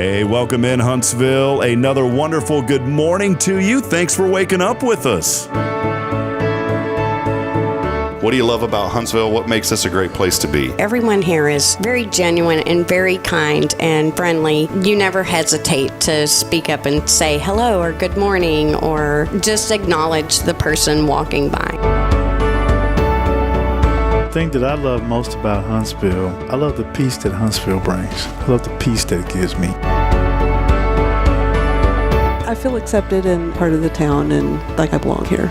Hey, welcome in Huntsville. Another wonderful good morning to you. Thanks for waking up with us. What do you love about Huntsville? What makes this a great place to be? Everyone here is very genuine and very kind and friendly. You never hesitate to speak up and say hello or good morning or just acknowledge the person walking by. The thing that I love most about Huntsville, I love the peace that Huntsville brings. I love the peace that it gives me. I feel accepted and part of the town and like I belong here.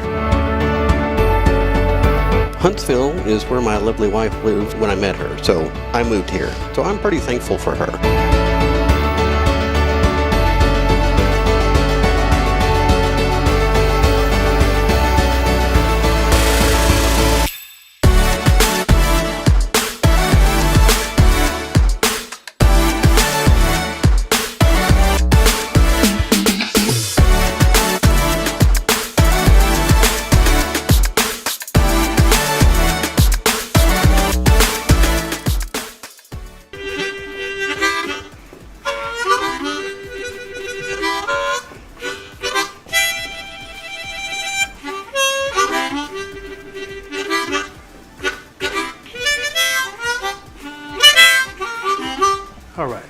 Huntsville is where my lovely wife lived when I met her, so I moved here. So I'm pretty thankful for her. All right.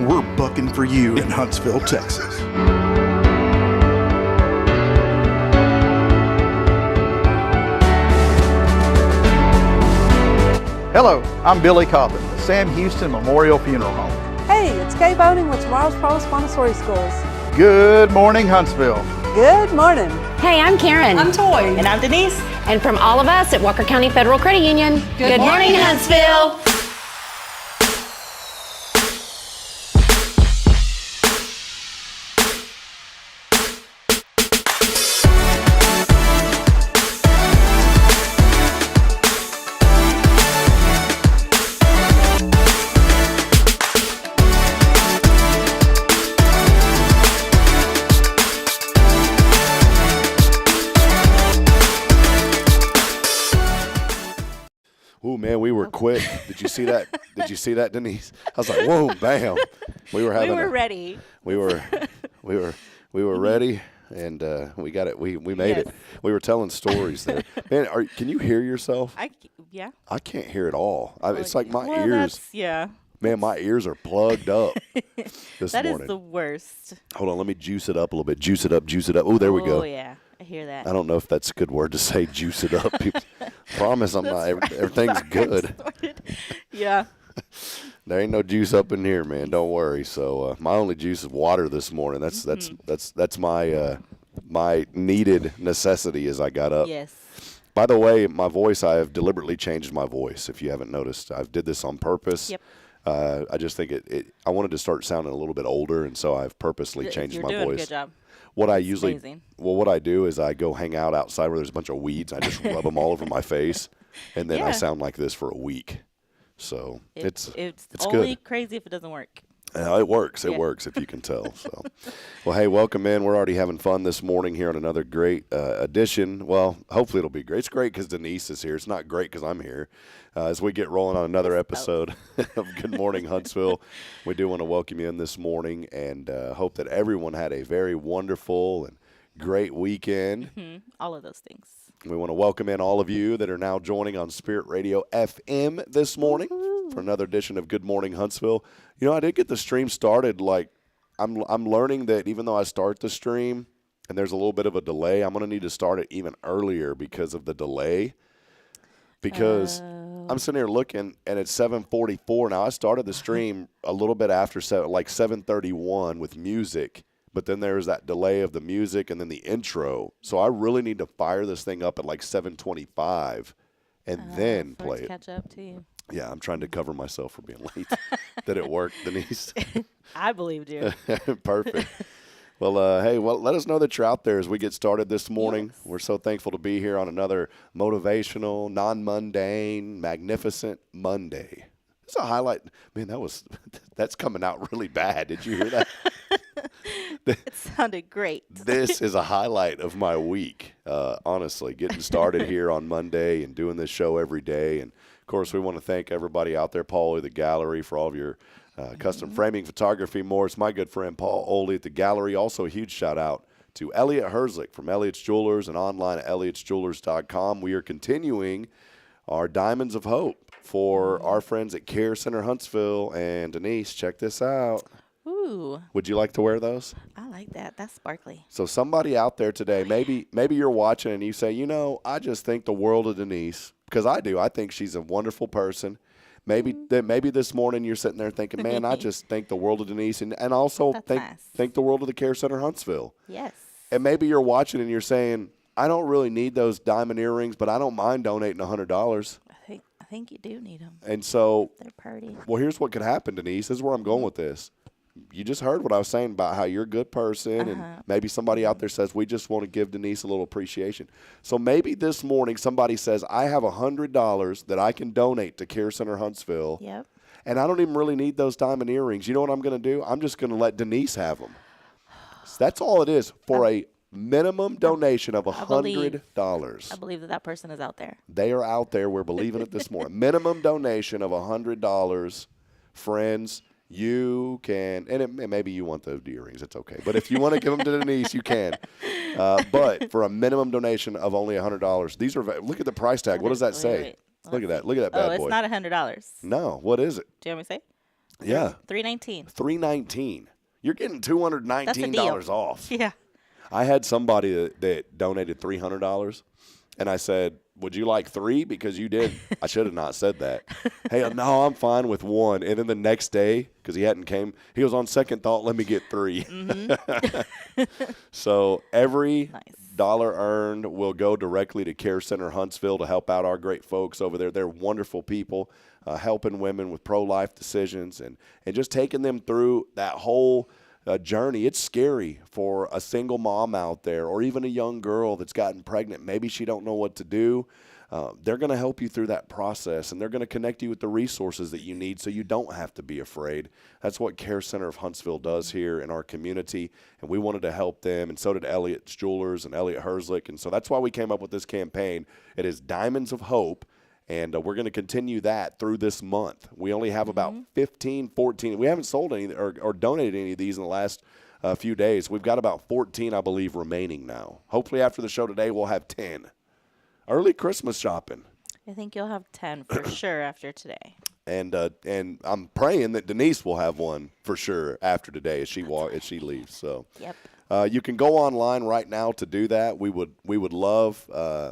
We're bucking for you in Huntsville, Texas. Hello, I'm Billy Cobbin, the Sam Houston Memorial Funeral Home. Hey, it's Kay Boning with Tomorrow's Promise Montessori Schools. Good morning, Huntsville. Good morning. Hey, I'm Karen. I'm Toy. And I'm Denise. And from all of us at Walker County Federal Credit Union, good morning, Huntsville. Ooh, man, we were quick. Did you see that? Did you see that, Denise? I was like, whoa, bam. We were ready. We were ready, and we got it. We made it. We were telling stories there. Man, can you hear yourself? Yeah. I can't hear at all. It's like my well, ears. Yeah. Man, my ears are plugged up this That morning. is the worst. Hold on, let me juice it up a little bit. Juice it up, juice it up. Oh, there we go. Oh, yeah. I hear that. I don't know if that's a good word to say, juice it up. People, promise I'm not. Everything's good. Yeah. There ain't no juice up in here, man. Don't worry. So my only juice is water this morning. That's my my needed necessity as I got up. Yes. By the way, my voice, I have deliberately changed my voice. If you haven't noticed, I did this on purpose. Yep. I just think I wanted to start sounding a little bit older, and so I've purposely changed my You're doing voice. a good job. What I That's usually, amazing. what I do is I go hang out outside where there's a bunch of weeds. I just rub them all over my face, and then I Yeah. sound like this for a week. So it's only good. crazy if it doesn't work. It works. It Yeah. works if you can tell. So, well, hey, welcome in. We're already having fun this morning here on another great edition. Well, hopefully it'll be great. It's great because Denise is here. It's not great because I'm here. As we get rolling on another episode of Good Morning Huntsville, we do want to welcome you in this morning and hope that everyone had a very wonderful and great weekend. All of those things. We want to welcome in all of you that are now joining on Spirit Radio FM this morning for another edition of Good Morning Huntsville. You know, I did get the stream started. Like, I'm learning that even though I start the stream and there's a little bit of a delay, I'm going to need to start it even earlier because of the delay. Because I'm sitting here looking, and it's 7:44. Now, I started the stream a little bit after, like 7:31 with music. But then there's that delay of the music and then the intro. So I really need to fire this thing up at like 7:25 and then play it. Catch up to you. Yeah, I'm trying to cover myself for being late. Did it work, Denise? I believed you. Perfect. Well, hey, let us know that you're out there as we get started this morning. Yes. We're so thankful to be here on another motivational, non-mundane, magnificent Monday. It's a highlight. Man, that's coming out really bad. Did you hear that? It sounded great. This is a highlight of my week, honestly, getting started here on Monday and doing this show every day. And, of course, we want to thank everybody out there, Paul Oley, the gallery, for all of your custom framing, photography, more. It's my good friend Paul Oley at the gallery. Also, a huge shout-out to Elliot Herzlich from Elliot's Jewelers and online at elliotsjewelers.com. We are continuing our Diamonds of Hope for our friends at Care Center Huntsville. And, Denise, check this out. Ooh, Would you like to wear those? I like that. That's sparkly. So somebody out there today, maybe you're watching and you say, I just think the world of Denise, because I do. I think she's a wonderful person. Maybe this morning you're sitting there thinking, man, I just think the world of Denise, and also think the world of the Care Center Huntsville. Yes. And maybe you're watching and you're saying, I don't really need those diamond earrings, but I don't mind donating $100. I think you do need them. And so, They're pretty. well, here's what could happen, Denise. This is where I'm going with this. You just heard what I was saying about how you're a good person, and maybe somebody out there says, we just want to give Denise a little appreciation. So maybe this morning somebody says, I have $100 that I can donate to Care Center Huntsville, Yep. and I don't even really need those diamond earrings. You know what I'm going to do? I'm just going to let Denise have them. So that's all it is for a minimum donation of $100. I believe that person is out there. They are out there. We're believing it this morning. Minimum donation of $100. Friends, you can, and maybe you want the earrings. It's okay. But if you want to give them to Denise, you can. But for a minimum donation of only $100, these are, look at the price tag. What does that say? Wait. Look at that. Look at that bad boy. Oh, it's not $100. No. What is it? Do you want me to say? Yeah. $319. $319. You're getting $219 off. Yeah. I had somebody that donated $300, and I said, would you like 3? Because you did. I should have not said that. Hey, no, I'm fine with 1. And then the next day, because he hadn't came, he was on second thought, let me get 3. So every dollar earned will go directly to Care Center Huntsville to help out our great folks over there. They're wonderful people, helping women with pro-life decisions and just taking them through that whole journey. It's scary for a single mom out there, or even a young girl that's gotten pregnant. Maybe she don't know what to do. They're going to help you through that process, and they're going to connect you with the resources that you need so you don't have to be afraid. That's what Care Center of Huntsville does here in our community, and we wanted to help them, and so did Elliot's Jewelers and Elliot Herzlich, and so that's why we came up with this campaign. It is Diamonds of Hope, and we're going to continue that through this month. We only have about 15, 14. We haven't sold any or donated any of these in the last few days. We've got about 14, I believe, remaining now. Hopefully after the show today, we'll have 10. Early Christmas shopping. I think you'll have 10 for sure after today. And I'm praying that Denise will have one for sure after today as she leaves. So Yep. you can go online right now to do that. We would love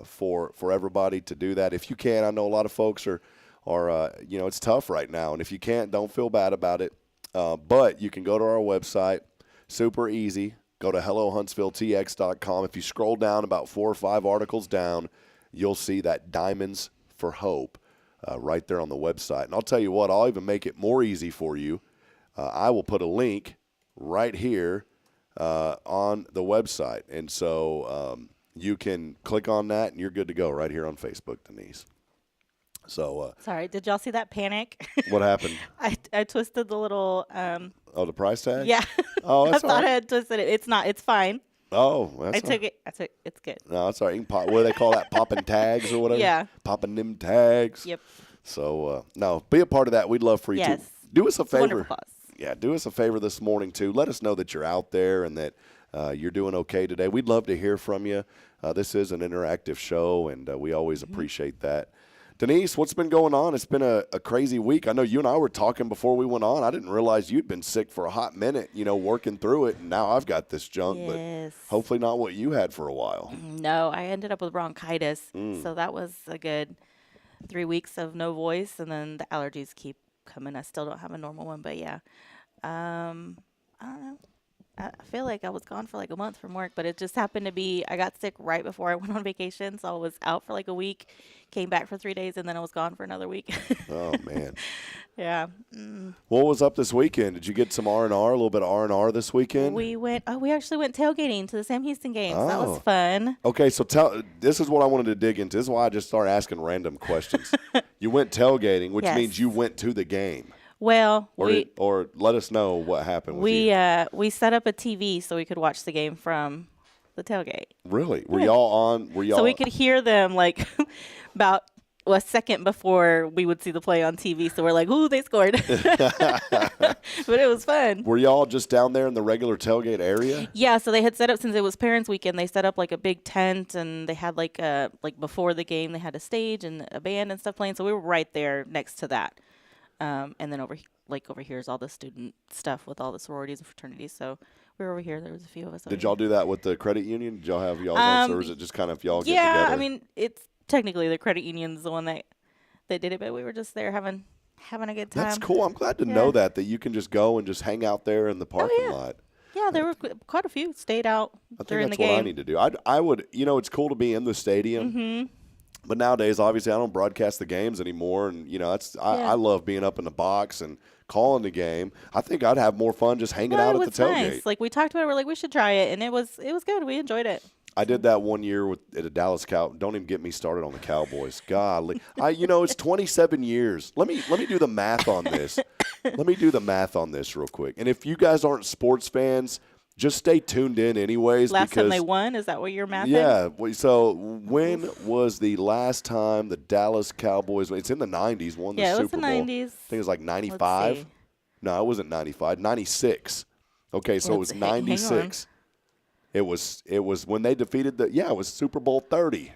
for everybody to do that if you can. I know a lot of folks are it's tough right now, and if you can't, don't feel bad about it. But you can go to our website, super easy. Go to hellohuntsvilletx.com. If you scroll down about 4 or 5 articles down, you'll see that Diamonds for Hope right there on the website. And I'll tell you what, I'll even make it more easy for you. I will put a link right here on the website. And so you can click on that, and you're good to go right here on Facebook, Denise. So Sorry, did y'all see that panic? what happened? I twisted the little The price tag? Yeah. Oh, that's I thought I had twisted it. It's not. It's fine. Oh, that's It's good. No, it's all right. You can pop, what do they call that? Popping tags or whatever? Yeah. Popping them tags. Yep. So, no, be a part of that. We'd love for you to. Do us a favor. Wonderful cause. Yeah, do us a favor this morning, too. Let us know that you're out there and that you're doing okay today. We'd love to hear from you. This is an interactive show, and we always appreciate that. Denise, what's been going on? It's been a crazy week. I know you and I were talking before we went on. I didn't realize you'd been sick for a hot minute, working through it, and now I've got this junk, Yes. but hopefully not what you had for a while. No, I ended up with bronchitis. So that was a good 3 weeks of no voice, and then the allergies keep coming. I still don't have a normal one, but yeah. I don't know. I feel like I was gone for like a month from work, but it just happened to be, I got sick right before I went on vacation. So I was out for like a week, came back for 3 days, and then I was gone for another week. Oh, man. Yeah. What was up this weekend? Did you get some R&R, a little bit of R&R this weekend? We actually went tailgating to the Sam Houston games. That was fun. Okay, so this is what I wanted to dig into. This is why I just started asking random questions. You went tailgating, which Yes. means you went to the game. Well, or let us know what happened with you. we set up a TV so we could watch the game from the tailgate. Really? Were y'all on? Were y'all? So we could hear them like about a second before we would see the play on TV. So we're like, ooh, they scored. But it was fun. Were y'all just down there in the regular tailgate area? Yeah, so they had set up, since it was Parents Weekend, they set up like a big tent, and they had like before the game, they had a stage and a band and stuff playing. So we were right there next to that. And then over here is all the student stuff with all the sororities and fraternities. So we were over here. There was a few of us. Did y'all do that with the credit union? Did y'all have y'all's or is it just kind of y'all get together? Yeah, I mean, it's technically the credit union's the one that did it, but we were just there having a good time. That's cool. I'm glad to know that you can just go and just hang out there in the parking lot. Yeah, there were quite a few stayed out during the game. That's what I need to do. I would, it's cool to be in the stadium. Mm-hmm. But nowadays, obviously, I don't broadcast the games anymore, and I love being up in the box and calling the game. I think I'd have more fun just hanging out at the tailgate. Nice. Like we talked about it, we're like we should try it, and it was good. We enjoyed it. I did that one year at a Dallas Cow. Don't even get me started on the Cowboys. Golly, it's 27 years. Let me do the math on this. Let me do the math on this real quick. And if you guys aren't sports fans, just stay tuned in anyways. Last time they won, is that what you're mathing? Yeah. So when was the last time the Dallas Cowboys? It's in the 90s. Won the Super Bowl. Yeah, it was the 90s. I think it was like 95. No, it wasn't 95. 96. Okay, so it was 96. It was when they defeated it was Super Bowl 30.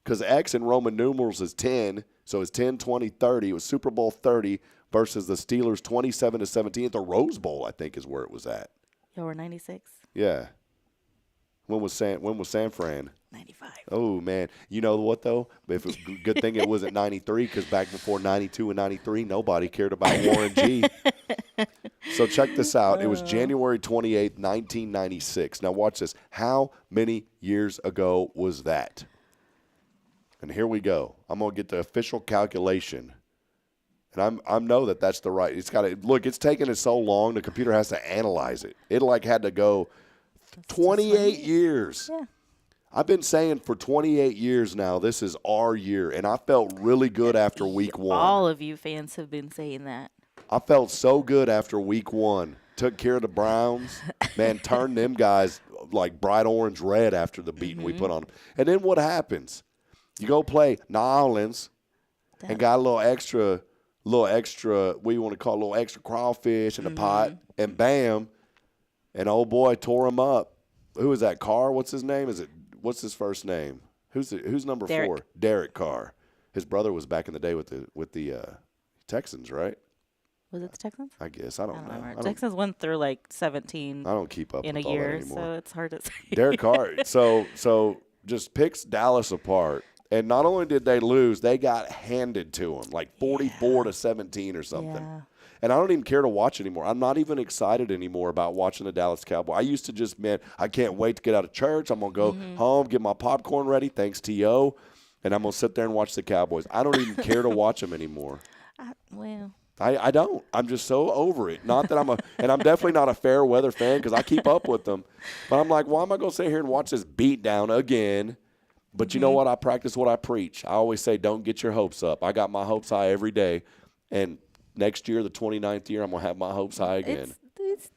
Because X in Roman numerals is 10, so it's 10, 20, 30. It was Super Bowl 30 versus the Steelers 27-17 at the Rose Bowl, I think is where it was at. Yeah, we're 96. Yeah. When was San Fran? 95. Oh man, you know what though? Good thing it wasn't 93 because back before 92 and 93, nobody cared about Warren G. So check this out. It was January 28th, 1996. Now watch this. How many years ago was that? And here we go. I'm gonna get the official calculation. And I know that's the right. It's got to look. It's taken it so long. The computer has to analyze it. It had to go 28 years. Yeah. I've been saying for 28 years now, this is our year, and I felt really good after week one. All of you fans have been saying that. I felt so good after week one. Took care of the Browns. Man, turned them guys like bright orange red after the beating we put on them. And then what happens? You go play New Orleans and got a little extra, what you want to call a little extra crawfish in the pot, and bam, and old boy tore him up. Who is that? Carr? What's his name? What's his first name? Who's number Derek. 4? Derek Carr. His brother was back in the day with the Texans, right? Was it the Texans? I guess I don't know. Texans went through like 17. I don't keep up in with a all year, that anymore. so it's hard to say. Derek Carr. So just picks Dallas apart. And not only did they lose, they got handed to them, like 44-17 or something. Yeah. And I don't even care to watch anymore. I'm not even excited anymore about watching the Dallas Cowboys. I used to just, I can't wait to get out of church. I'm going to go home, get my popcorn ready, thanks T.O., and I'm going to sit there and watch the Cowboys. I don't even care to watch them anymore. I don't. I'm just so over it. Not that and I'm definitely not a fair weather fan because I keep up with them. But I'm like, why am I going to sit here and watch this beat down again? But you know what? I practice what I preach. I always say, don't get your hopes up. I got my hopes high every day. And next year, the 29th year, I'm going to have my hopes high again. It's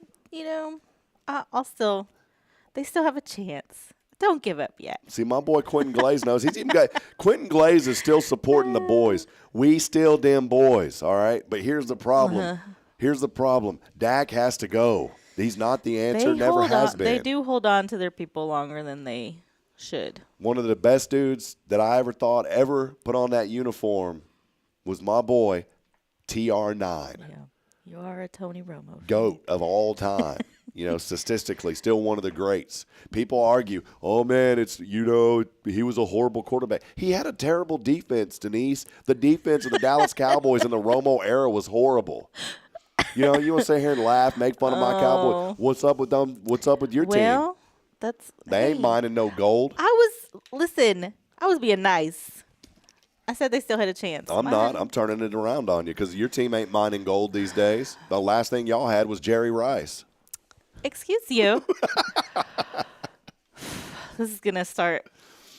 they still have a chance. Don't give up yet. See, my boy Quentin Glaze knows. He's even got Quentin Glaze is still supporting the boys. We still them boys, all right? But here's the problem. Here's the problem. Dak has to go. He's not the answer. Never has been. They do hold on to their people longer than they should. One of the best dudes that I ever thought ever put on that uniform was my boy, TR9. Yeah. You are a Tony Romo fan. GOAT of all time. Statistically, still one of the greats. People argue, oh, man, he was a horrible quarterback. He had a terrible defense, Denise. The defense of the Dallas Cowboys in the Romo era was horrible. You want to sit here and laugh, make fun of my Cowboys. What's up with them? What's up with your team? Well, they ain't mining no gold. I was being nice. I said they still had a chance. I'm not. I'm turning it around on you because your team ain't mining gold these days. The last thing y'all had was Jerry Rice. Excuse you. This is going to start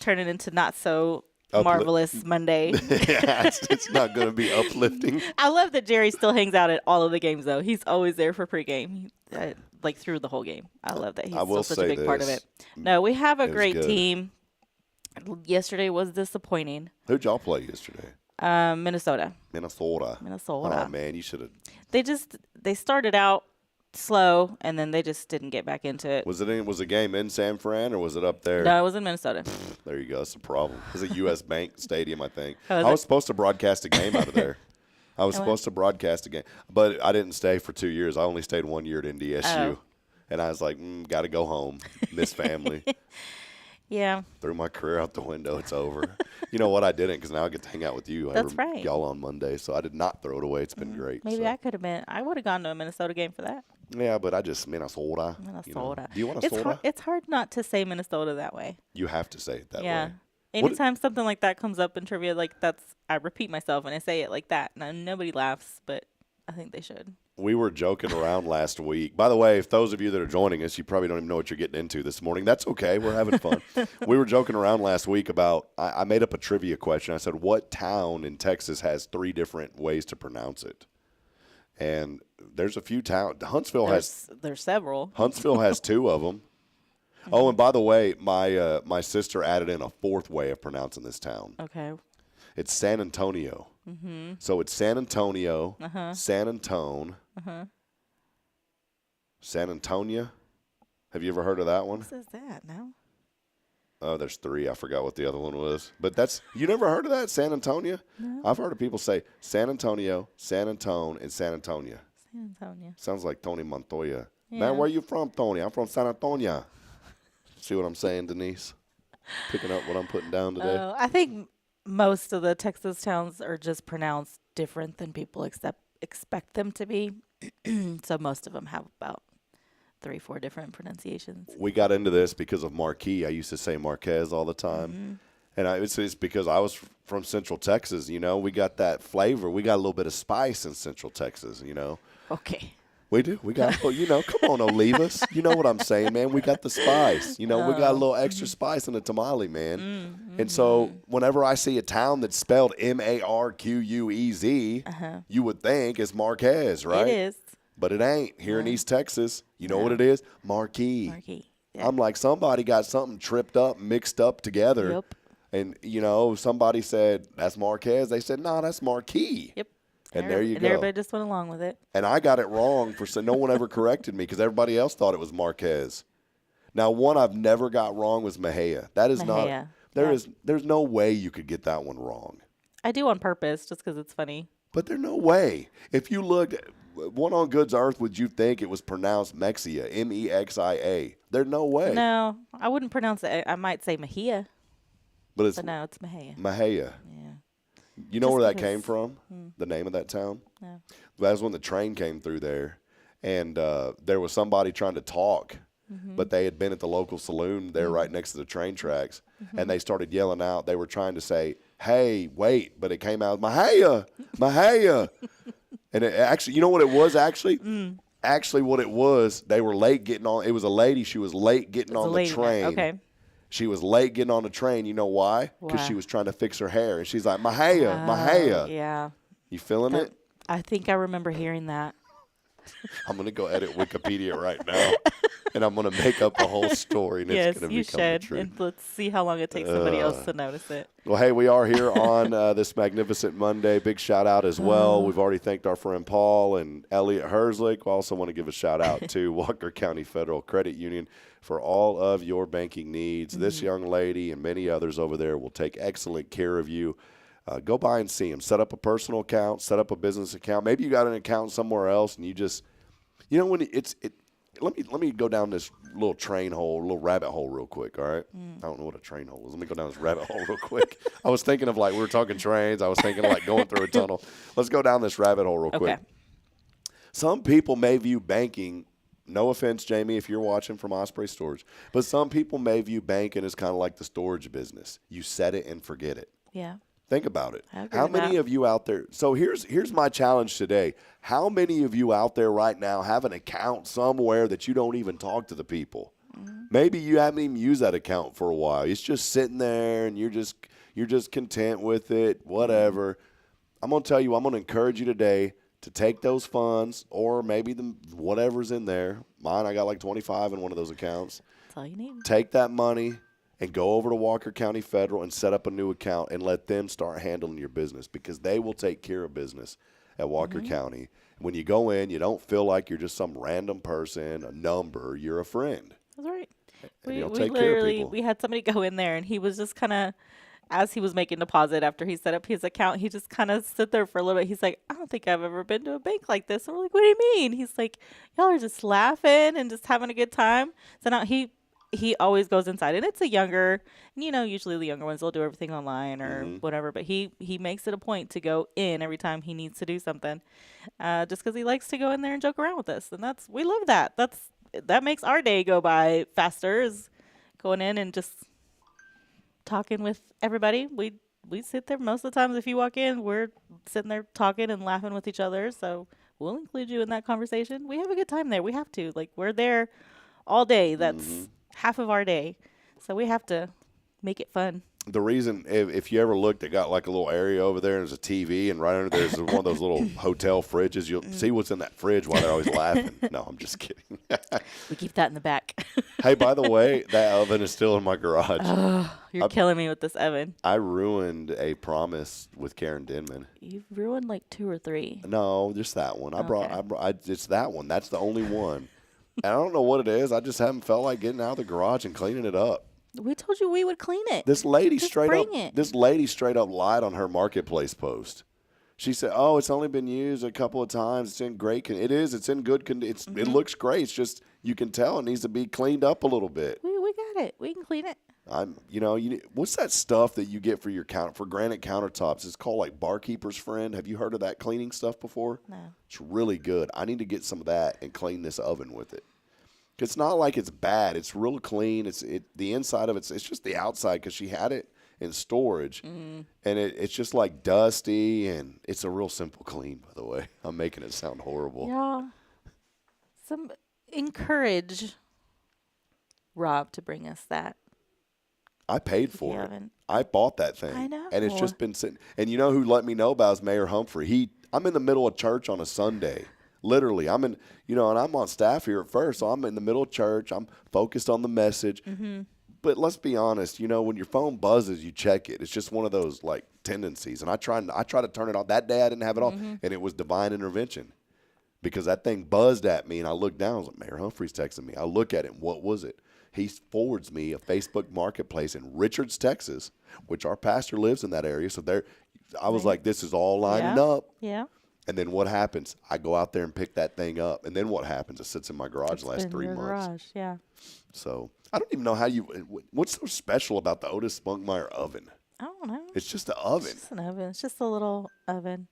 turning into not so marvelous Monday. Yeah, it's not going to be uplifting. I love that Jerry still hangs out at all of the games, though. He's always there for pregame, like through the whole game. I love that he's still such a big part of it. No, we have a great team. Yesterday was disappointing. Who'd y'all play yesterday? Minnesota. Oh, man, you should have. They started out slow, and then they just didn't get back into it. Was the game in San Fran, or was it up there? No, it was in Minnesota. There you go. That's the problem. It was a U.S. Bank Stadium, I think. I was supposed to broadcast a game out of there. I was supposed to broadcast a game, but I didn't stay for 2 years. I only stayed 1 year at NDSU, and I was like, got to go home, miss family. Yeah. Threw my career out the window. It's over. You know what? I didn't, because now I get to hang out with you. That's right. Y'all on Monday, so I did not throw it away. It's been great. Maybe I could have been. I would have gone to a Minnesota game for that. Yeah, but I just Minnesota. You know. Do you want a soda? It's hard not to say Minnesota that way. You have to say it that way. Yeah. Anytime something like that comes up in trivia, I repeat myself and I say it like that. Now, nobody laughs, but I think they should. We were joking around last week. By the way, if those of you that are joining us, you probably don't even know what you're getting into this morning. That's okay. We're having fun. We were joking around last week about I made up a trivia question. I said, what town in Texas has 3 different ways to pronounce it? And there's a few towns. There's several. Huntsville has 2 of them. Oh, and by the way, my sister added in a 4th way of pronouncing this town. Okay. It's San Antonio. Mm-hmm. So it's San Antonio, San Antone, San Antonia. Have you ever heard of that one? What is that now? Oh, there's 3. I forgot what the other one was. But you never heard of that, San Antonio? No. I've heard of people say San Antonio, San Antone, and San Antonia. San Antonio. Sounds like Tony Montoya. Yeah. Man, where you from, Tony? I'm from San Antonio. See what I'm saying, Denise? Picking up what I'm putting down today. I think most of the Texas towns are just pronounced different than people expect them to be. So most of them have about 3-4 different pronunciations. We got into this because of Marquis. I used to say Marquez all the time. And it's because I was from Central Texas, you know. We got that flavor. We got a little bit of spice in Central Texas, you know. Okay. We do. We got, well, you know, come on, Olivas. You know what I'm saying, man. We got the spice. You know, we got a little extra spice in the tamale, man. And so whenever I see a town that's spelled Marquez, you would think it's Marquez, right? It is. But it ain't. Here in East Texas, you know what it is? Marquis. Marquis. Yeah. I'm like, somebody got something tripped up, mixed up together. Yep. And, you know, somebody said, that's Marquez. They said, no, that's Marquis. Yep. And there you go. Everybody just went along with it. And I got it wrong no one ever corrected me because everybody else thought it was Marquez. Now, one I've never got wrong was Mejia. That is Mejia. There's no way you could get that one wrong. I do on purpose just because it's funny. But there's no way. If you looked, what on God's earth would you think it was pronounced Mexia, Mexia? There's no way. No, I wouldn't pronounce it. I might say Mejia. But no, it's Mejia. Mejia. Yeah. You know where that came from? The name of that town? No. That was when the train came through there, and there was somebody trying to talk, but they had been at the local saloon there right next to the train tracks, and they started yelling out. They were trying to say, hey, wait, but it came out, Mejia, Mejia. And it actually, you know what it was actually? Actually what it was, they were late getting on. It was a lady. She was late getting on the train. Okay. She was late getting on the train. You know why? Because she was trying to fix her hair. And she's like, Mejia, Mejia. Yeah. You feeling it? I think I remember hearing that. I'm going to go edit Wikipedia right now. And I'm going to make up a whole story. And it's going to become the truth. And let's see how long it takes somebody else to notice it. Well, hey, we are here on this magnificent Monday. Big shout out as well. We've already thanked our friend Paul and Elliot Herzlich. We also want to give a shout out to Walker County Federal Credit Union for all of your banking needs. This young lady and many others over there will take excellent care of you. Go by and see them. Set up a personal account. Set up a business account. Maybe you got an account somewhere else, and you just, you know, when let me go down this little little rabbit hole real quick, all right? I don't know what a train hole is. Let me go down this rabbit hole real quick. I was thinking of we were talking trains. I was thinking of going through a tunnel. Let's go down this rabbit hole real quick. Some people may view banking, no offense, Jamie, if you're watching from Osprey Storage, but some people may view banking as kind of like the storage business. You set it and forget it. Yeah. Think about it. I agree How with many that. of you out there? So here's my challenge today. How many of you out there right now have an account somewhere that you don't even talk to the people? Maybe you haven't even used that account for a while. It's just sitting there, and you're just content with it, whatever. I'm going to tell you, I'm going to encourage you today to take those funds, or maybe whatever's in there. Mine, I got like 25 in one of those accounts. That's all you need. Take that money and go over to Walker County Federal and set up a new account and let them start handling your business, because they will take care of business at Walker County. When you go in, you don't feel like you're just some random person, a number. You're a friend. That's right. And We you'll take care of people. we had somebody go in there, and he was just kind of, as he was making deposit after he set up his account, he just kind of stood there for a little bit. He's like, I don't think I've ever been to a bank like this. And we're like, what do you mean? He's like, y'all are just laughing and just having a good time. So now he always goes inside, and it's a younger, usually the younger ones, they'll do everything online or whatever, but he makes it a point to go in every time he needs to do something, just because he likes to go in there and joke around with us. And we love that. That makes our day go by faster, is going in and just talking with everybody. We sit there most of the times. If you walk in, we're sitting there talking and laughing with each other. So we'll include you in that conversation. We have a good time there. We have to. Like, we're there all day. That's half of our day. So we have to make it fun. The reason, if you ever look, they got like a little area over there, and there's a TV, and right under there's one of those little hotel fridges. You'll see what's in that fridge while they're always laughing. No, I'm just kidding. We keep that in the back. Hey, by the way, that oven is still in my garage. Oh, you're killing me with this oven. I ruined a promise with Karen Denman. You've ruined like 2 or 3. No, just that one. It's that one. That's the only one. And I don't know what it is. I just haven't felt like getting out of the garage and cleaning it up. We told you we would clean it. This lady Just straight bring up it. This lady straight up lied on her marketplace post. She said, "Oh, it's only been used a couple of times. It's in great condition. It is. It's in good condition. It looks great. It's just you can tell it needs to be cleaned up a little bit." We got it. We can clean it. What's that stuff that you get for your for granite countertops? It's called like Barkeeper's Friend. Have you heard of that cleaning stuff before? No. It's really good. I need to get some of that and clean this oven with it. It's not like it's bad. It's real clean. The inside of it's just the outside, because she had it in storage, and it's just like dusty, and it's a real simple clean, by the way. I'm making it sound horrible. Yeah. Encourage Rob to bring us that. I paid for it. I bought that thing. I know. And it's just been sitting. And you know who let me know about is Mayor Humphrey. I'm in the middle of church on a Sunday. Literally, I'm in, and I'm on staff here at First, so I'm in the middle of church. I'm focused on the message. But let's be honest, when your phone buzzes, you check it. It's just one of those like tendencies. And I try to turn it off. That day I didn't have it off, and it was divine intervention, because that thing buzzed at me, and I looked down. I was like, Mayor Humphrey's texting me. I look at it. What was it? He forwards me a Facebook marketplace in Richards, Texas, which our pastor lives in that area. So I was like, this is all lining up. Yeah. And then what happens? I go out there and pick that thing up. And then what happens? It sits in my garage the last 3 months. Garage, yeah. So I don't even know what's so special about the Otis Spunkmeyer oven? I don't know. It's just an oven. It's just an oven. It's just a little oven.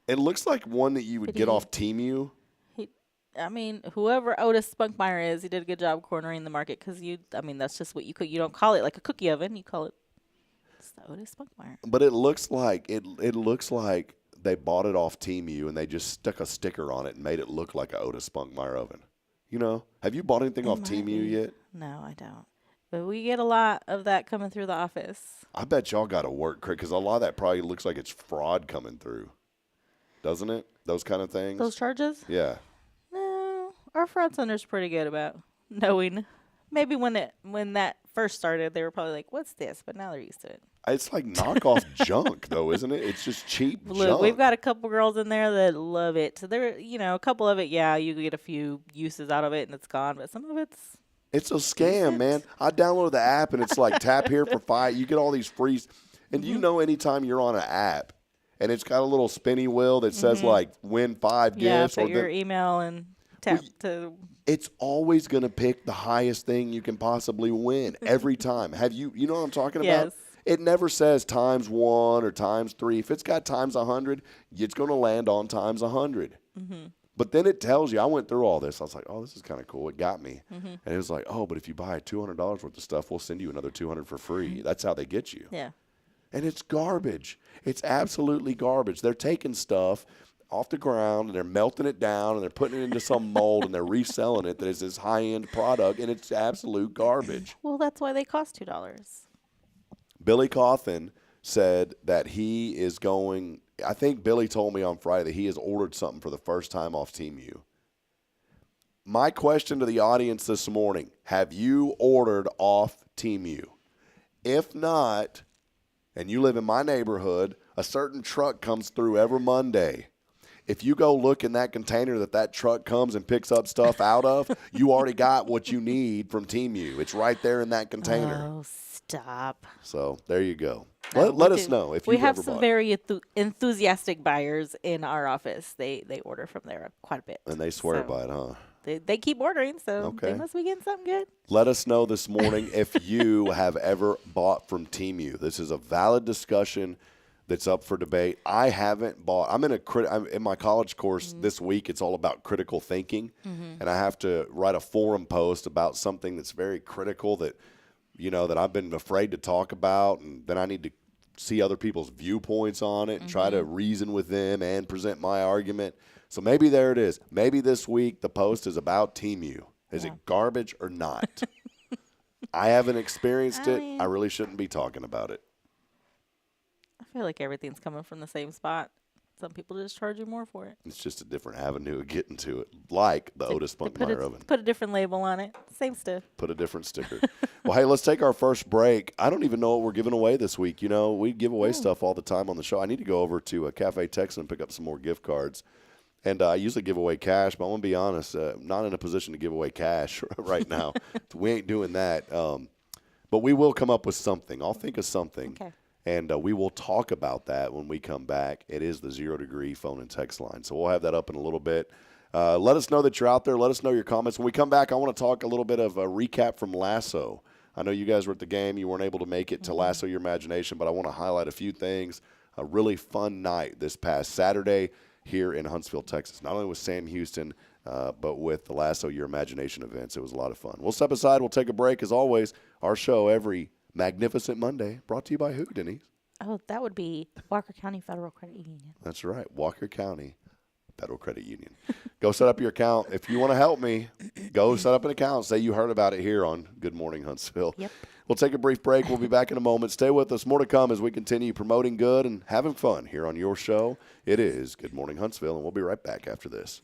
It looks like one that you would get off Temu. Whoever Otis Spunkmeyer is, he did a good job cornering the market, because that's just what you could. You don't call it like a cookie oven. You call it just the Otis Spunkmeyer. But it looks like they bought it off Temu, and they just stuck a sticker on it and made it look like an Otis Spunkmeyer oven. Have you bought anything off Temu yet? No, I don't. But we get a lot of that coming through the office. I bet y'all got to work, because a lot of that probably looks like it's fraud coming through. Doesn't it? Those kind of things? Those charges? Yeah. No, our fraud center's pretty good about knowing. Maybe when that first started, they were probably like, "What's this?" But now they're used to it. It's like knockoff junk, though, isn't it? It's just cheap junk. We've got a couple girls in there that love it. So there, a couple of it, yeah, you get a few uses out of it and it's gone. But some of it's a scam, man. I downloaded the app, and it's like tap here for 5. You get all these free. And anytime you're on an app, and it's got a little spinny wheel that says like win 5 gifts, or your email and tap to. It's always going to pick the highest thing you can possibly win every time. You know what I'm talking about? Yes. It never says times 1 or times 3. If it's got times 100, it's going to land on times 100. But then it tells you. I went through all this. I was like, oh, this is kind of cool. It got me. And it was like, oh, but if you buy $200 worth of stuff, we'll send you another $200 for free. That's how they get you. Yeah. And it's garbage. It's absolutely garbage. They're taking stuff off the ground, and they're melting it down, and they're putting it into some mold, and they're reselling it that is this high-end product, and it's absolute garbage. Well, that's why they cost $2. Billy Cawthon said that he is going – I think Billy told me on Friday that he has ordered something for the first time off Temu. My question to the audience this morning, have you ordered off Temu? If not, and you live in my neighborhood, a certain truck comes through every Monday. If you go look in that container that truck comes and picks up stuff out of, you already got what you need from Temu. It's right there in that container. Oh, stop. So there you go. Let us know if we you've have ever some bought. very enthusiastic buyers in our office. They order from there quite a bit. And they swear So by it, huh? They keep ordering, so Okay. they must be getting something good. Let us know this morning if you have ever bought from Temu. This is a valid discussion that's up for debate. I haven't bought. I'm in my college course this week. It's all about critical thinking, and I have to write a forum post about something that's very critical that I've been afraid to talk about, and then I need to see other people's viewpoints on it and try to reason with them and present my argument. So maybe there it is. Maybe this week the post is about Temu. Is it garbage or not? I haven't experienced it. I really shouldn't be talking about it. I feel like everything's coming from the same spot. Some people just charge you more for it. It's just a different avenue of getting to it, like the Otis Spunkmeyer oven. Put a different label on it. Same stuff. Put a different sticker. Well, hey, let's take our first break. I don't even know what we're giving away this week. We give away stuff all the time on the show. I need to go over to Cafe Texan and pick up some more gift cards. And I usually give away cash, but I'm going to be honest, I'm not in a position to give away cash right now. We ain't doing that. But we will come up with something. I'll think of something. Okay. And we will talk about that when we come back. It is the 0 Degree phone and text line. So we'll have that up in a little bit. Let us know that you're out there. Let us know your comments. When we come back, I want to talk a little bit of a recap from Lasso. I know you guys were at the game. You weren't able to make it to Lasso Your Imagination, but I want to highlight a few things. A really fun night this past Saturday here in Huntsville, Texas. Not only with Sam Houston, but with the Lasso Your Imagination events. It was a lot of fun. We'll step aside. We'll take a break. As always, our show every Magnificent Monday, brought to you by who, Denise? Oh, that would be Walker County Federal Credit Union. That's right, Walker County Federal Credit Union. Go set up your account. If you want to help me, go set up an account. Say you heard about it here on Good Morning Huntsville. Yep. We'll take a brief break. We'll be back in a moment. Stay with us. More to come as we continue promoting good and having fun here on your show. It is Good Morning Huntsville, and we'll be right back after this.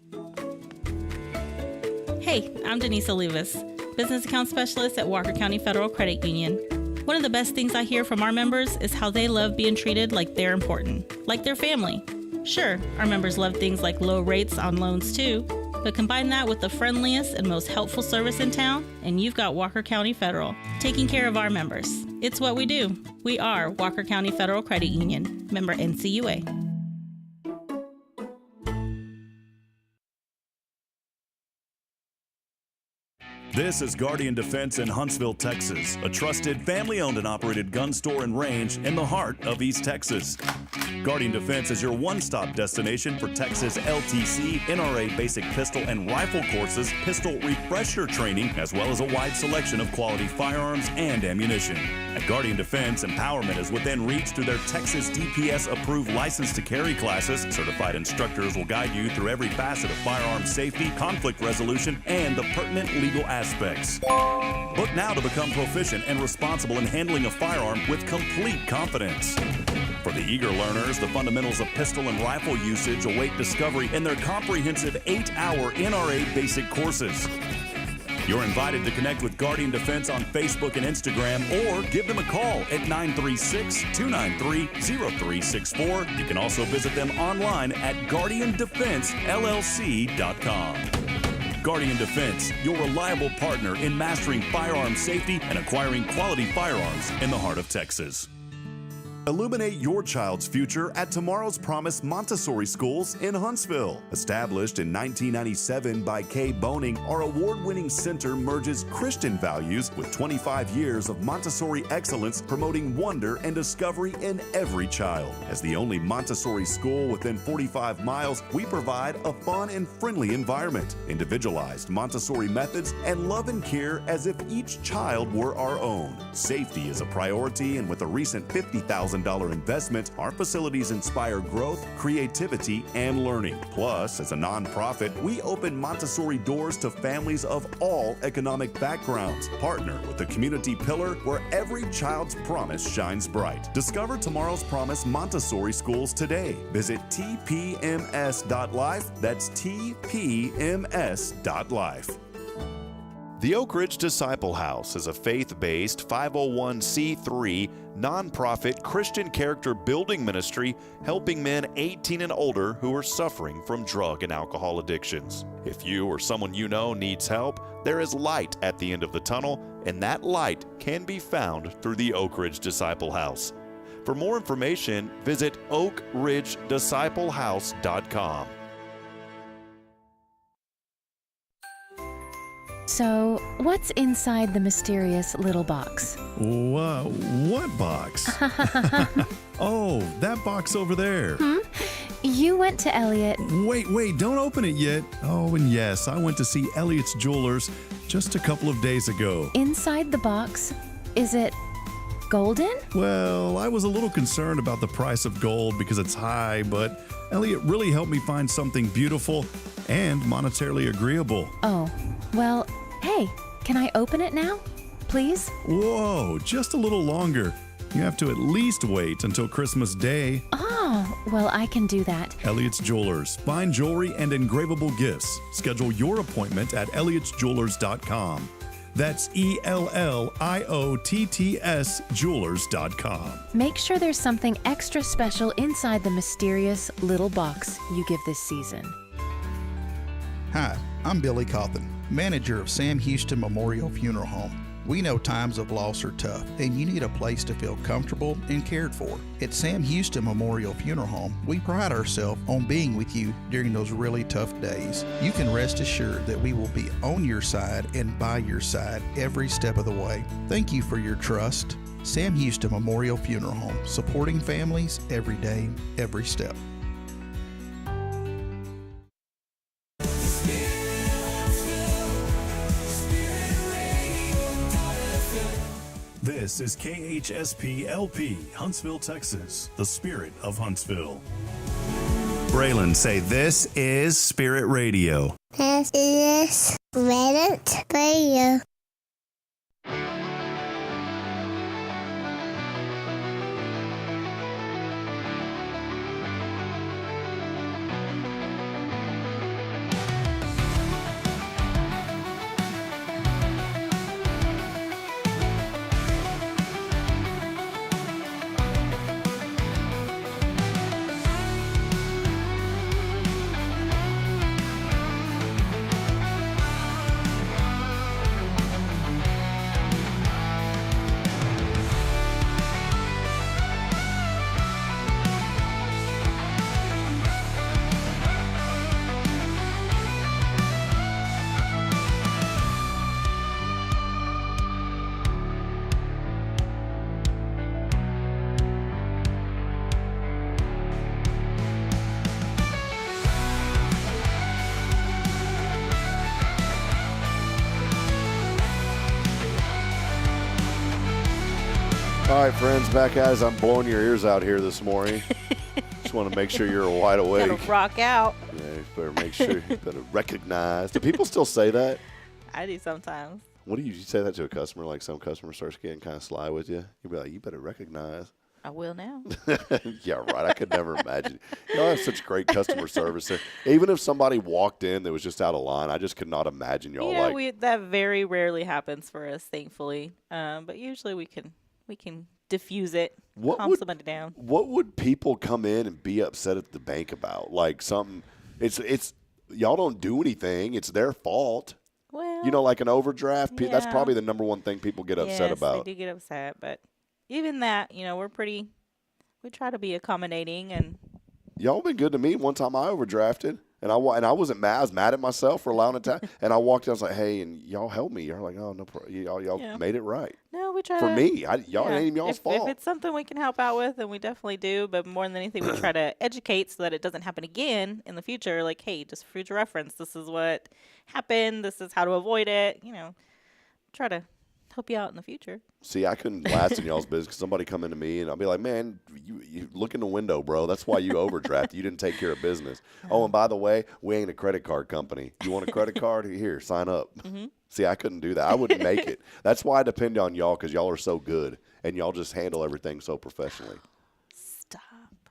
Hey, I'm Denise Olivas, Business Account Specialist at Walker County Federal Credit Union. One of the best things I hear from our members is how they love being treated like they're important, like their family. Sure, our members love things like low rates on loans too, but combine that with the friendliest and most helpful service in town, and you've got Walker County Federal, taking care of our members. It's what we do. We are Walker County Federal Credit Union, member NCUA. This is Guardian Defense in Huntsville, Texas, a trusted family-owned and operated gun store and range in the heart of East Texas. Guardian Defense is your one-stop destination for Texas LTC, NRA basic pistol and rifle courses, pistol refresher training, as well as a wide selection of quality firearms and ammunition. At Guardian Defense, empowerment is within reach through their Texas DPS-approved license to carry classes. Certified instructors will guide you through every facet of firearm safety, conflict resolution, and the pertinent legal aspects. Book now to become proficient and responsible in handling a firearm with complete confidence. For the eager learners, the fundamentals of pistol and rifle usage await discovery in their comprehensive 8-hour NRA basic courses. You're invited to connect with Guardian Defense on Facebook and Instagram, or give them a call at 936-293-0364. You can also visit them online at guardiandefensellc.com. Guardian Defense, your reliable partner in mastering firearm safety and acquiring quality firearms in the heart of Texas. Illuminate your child's future at Tomorrow's Promise Montessori Schools in Huntsville. Established in 1997 by Kay Boning, our award-winning center merges Christian values with 25 years of Montessori excellence, promoting wonder and discovery in every child. As the only Montessori school within 45 miles, we provide a fun and friendly environment, individualized Montessori methods, and love and care as if each child were our own. Safety is a priority, and with a recent $50,000 $100,000 investment, our facilities inspire growth, creativity, and learning. Plus, as a nonprofit, we open Montessori doors to families of all economic backgrounds. Partner with the community pillar where every child's promise shines bright. Discover tomorrow's promise Montessori schools today. Visit tpms.life. That's tpms.life. The Oak Ridge Disciple House is a faith-based 501c3 nonprofit Christian character building ministry helping men 18 and older who are suffering from drug and alcohol addictions. If you or someone you know needs help, there is light at the end of the tunnel, and that light can be found through the Oak Ridge Disciple House. For more information, visit oakridgedisciplehouse.com. So, what's inside the mysterious little box? What box? Oh, that box over there. You went to Elliot. Wait, don't open it yet. Oh, and yes, I went to see Elliot's Jewelers just a couple of days ago. Inside the box, is it golden? Well, I was a little concerned about the price of gold because it's high, but Elliot really helped me find something beautiful and monetarily agreeable. Oh, well, hey, can I open it now? Please? Whoa, just a little longer. You have to at least wait until Christmas Day. Oh, well, I can do that. Elliot's Jewelers. Fine jewelry and engravable gifts. Schedule your appointment at elliotsjewelers.com. That's ELLIOTTS Jewelers.com. Make sure there's something extra special inside the mysterious little box you give this season. Hi, I'm Billy Cawthon, manager of Sam Houston Memorial Funeral Home. We know times of loss are tough, and you need a place to feel comfortable and cared for. At Sam Houston Memorial Funeral Home, we pride ourselves on being with you during those really tough days. You can rest assured that we will be on your side and by your side every step of the way. Thank you for your trust. Sam Houston Memorial Funeral Home, supporting families every day, every step. This is KHSP LP, Huntsville, Texas, the spirit of Huntsville. Braylon, say this is Spirit Radio. This is Spirit Radio. All right, friends, back as I'm blowing your ears out here this morning. Just want to make sure you're wide awake. Gotta rock out. Yeah, you better make sure you better recognize. Do people still say that? I do sometimes. What do you say that to a customer? Like some customer starts getting kind of sly with you, you'd be like, "You better recognize." I will now. Yeah, right. I could never imagine. Y'all have such great customer service. Even if somebody walked in that was just out of line, I just could not imagine y'all. Yeah, like that very rarely happens for us, thankfully. But usually we can diffuse it, calm somebody down. What would people come in and be upset at the bank about? Like something, it's y'all don't do anything. It's their fault. Well, like an overdraft. Yeah. That's probably the number one thing people get upset about. Yes, they do get upset, but even that, we try to be accommodating, and y'all been good to me. One time I overdrafted, and I wasn't mad. I was mad at myself for allowing it to. And I walked in, I was like, "Hey," and y'all helped me. You're like, "Oh no, y'all made it right." No, we try for to, me. Y'all ain't even y'all's fault. If it's something we can help out with, then we definitely do. But more than anything, we try to educate so that it doesn't happen again in the future. Like, hey, just for future reference, this is what happened. This is how to avoid it. Try to help you out in the future. See, I couldn't last in y'all's business because somebody come into me and I'll be like, man, you look in the window, bro. That's why you overdraft. You didn't take care of business. Oh, and by the way, we ain't a credit card company. You want a credit card? Here, sign up. Mm-hmm. See, I couldn't do that. I wouldn't make it. That's why I depend on y'all because y'all are so good and y'all just handle everything so professionally. Stop.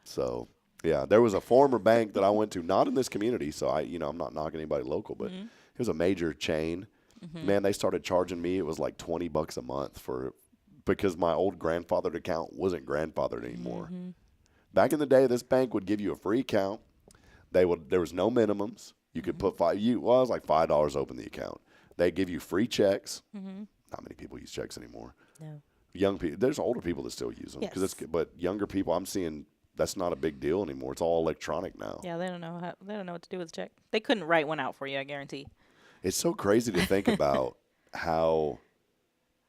So, yeah, there was a former bank that I went to, not in this community, so I'm not knocking anybody local, but it was a major chain. Mm-hmm. Man, they started charging me. It was like $20 a month because my old grandfathered account wasn't grandfathered anymore. Mm-hmm. Back in the day, this bank would give you a free account. There was no minimums. You could put it was like $5 open the account. They give you free checks. Mm-hmm. Not many people use checks anymore. No. Young people, there's older people that still use them. Yes. But younger people, I'm seeing that's not a big deal anymore. It's all electronic now. Yeah, they don't know what to do with a check. They couldn't write one out for you, I guarantee. It's so crazy to think about how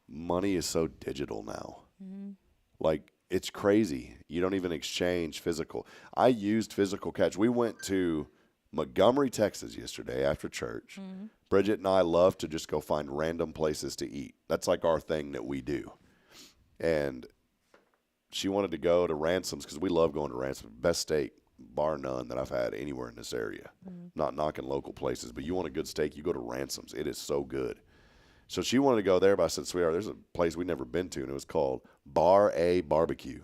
money is so digital now. Mm-hmm. Like, it's crazy. You don't even exchange physical. I used physical cash. We went to Montgomery, Texas yesterday after church. Mm-hmm. Bridget and I love to just go find random places to eat. That's like our thing that we do. And she wanted to go to Ransom's because we love going to Ransom's. Best steak, bar none, that I've had anywhere in this area. Mm-hmm. Not knocking local places, but you want a good steak, you go to Ransom's. It is so good. So she wanted to go there, but I said, sweetheart, there's a place we've never been to, and it was called Bar A Barbecue.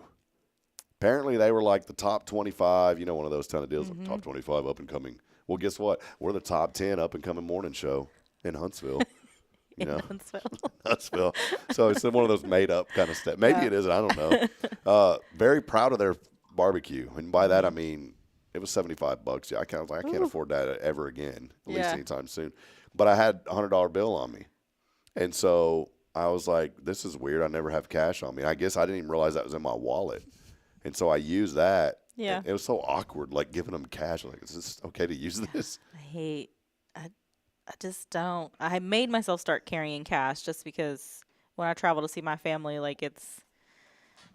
Apparently, they were like the top 25, one of those kind of deals, like top 25 up and coming. Well, guess what? We're the top 10 up and coming morning show in Huntsville. Huntsville. So it's one of those made up kind of stuff. Maybe it isn't. I don't know. Very proud of their barbecue. And by that, I mean, it was $75. Yeah, I can't afford that ever again, at least anytime soon. But I had a $100 bill on me. And so I was like, this is weird. I never have cash on me. I guess I didn't even realize that was in my wallet. And so I used that. Yeah. It was so awkward, like giving them cash. I'm like, is this okay to use this? I just don't. I made myself start carrying cash just because when I travel to see my family, like it's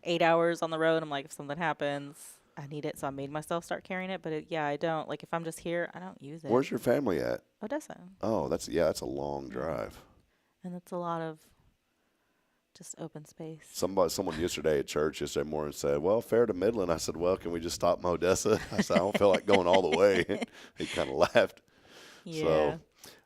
8 hours on the road. I'm like, if something happens, I need it. So I made myself start carrying it. But I don't. Like if I'm just here, I don't use it. Where's your family at? Odessa. Oh, that's a long drive. And it's a lot of just open space. Someone yesterday at church yesterday morning said, well, fair to Midland. I said, well, can we just stop in Odessa? I said, I don't feel like going all the way. He kind of laughed. Yeah. So,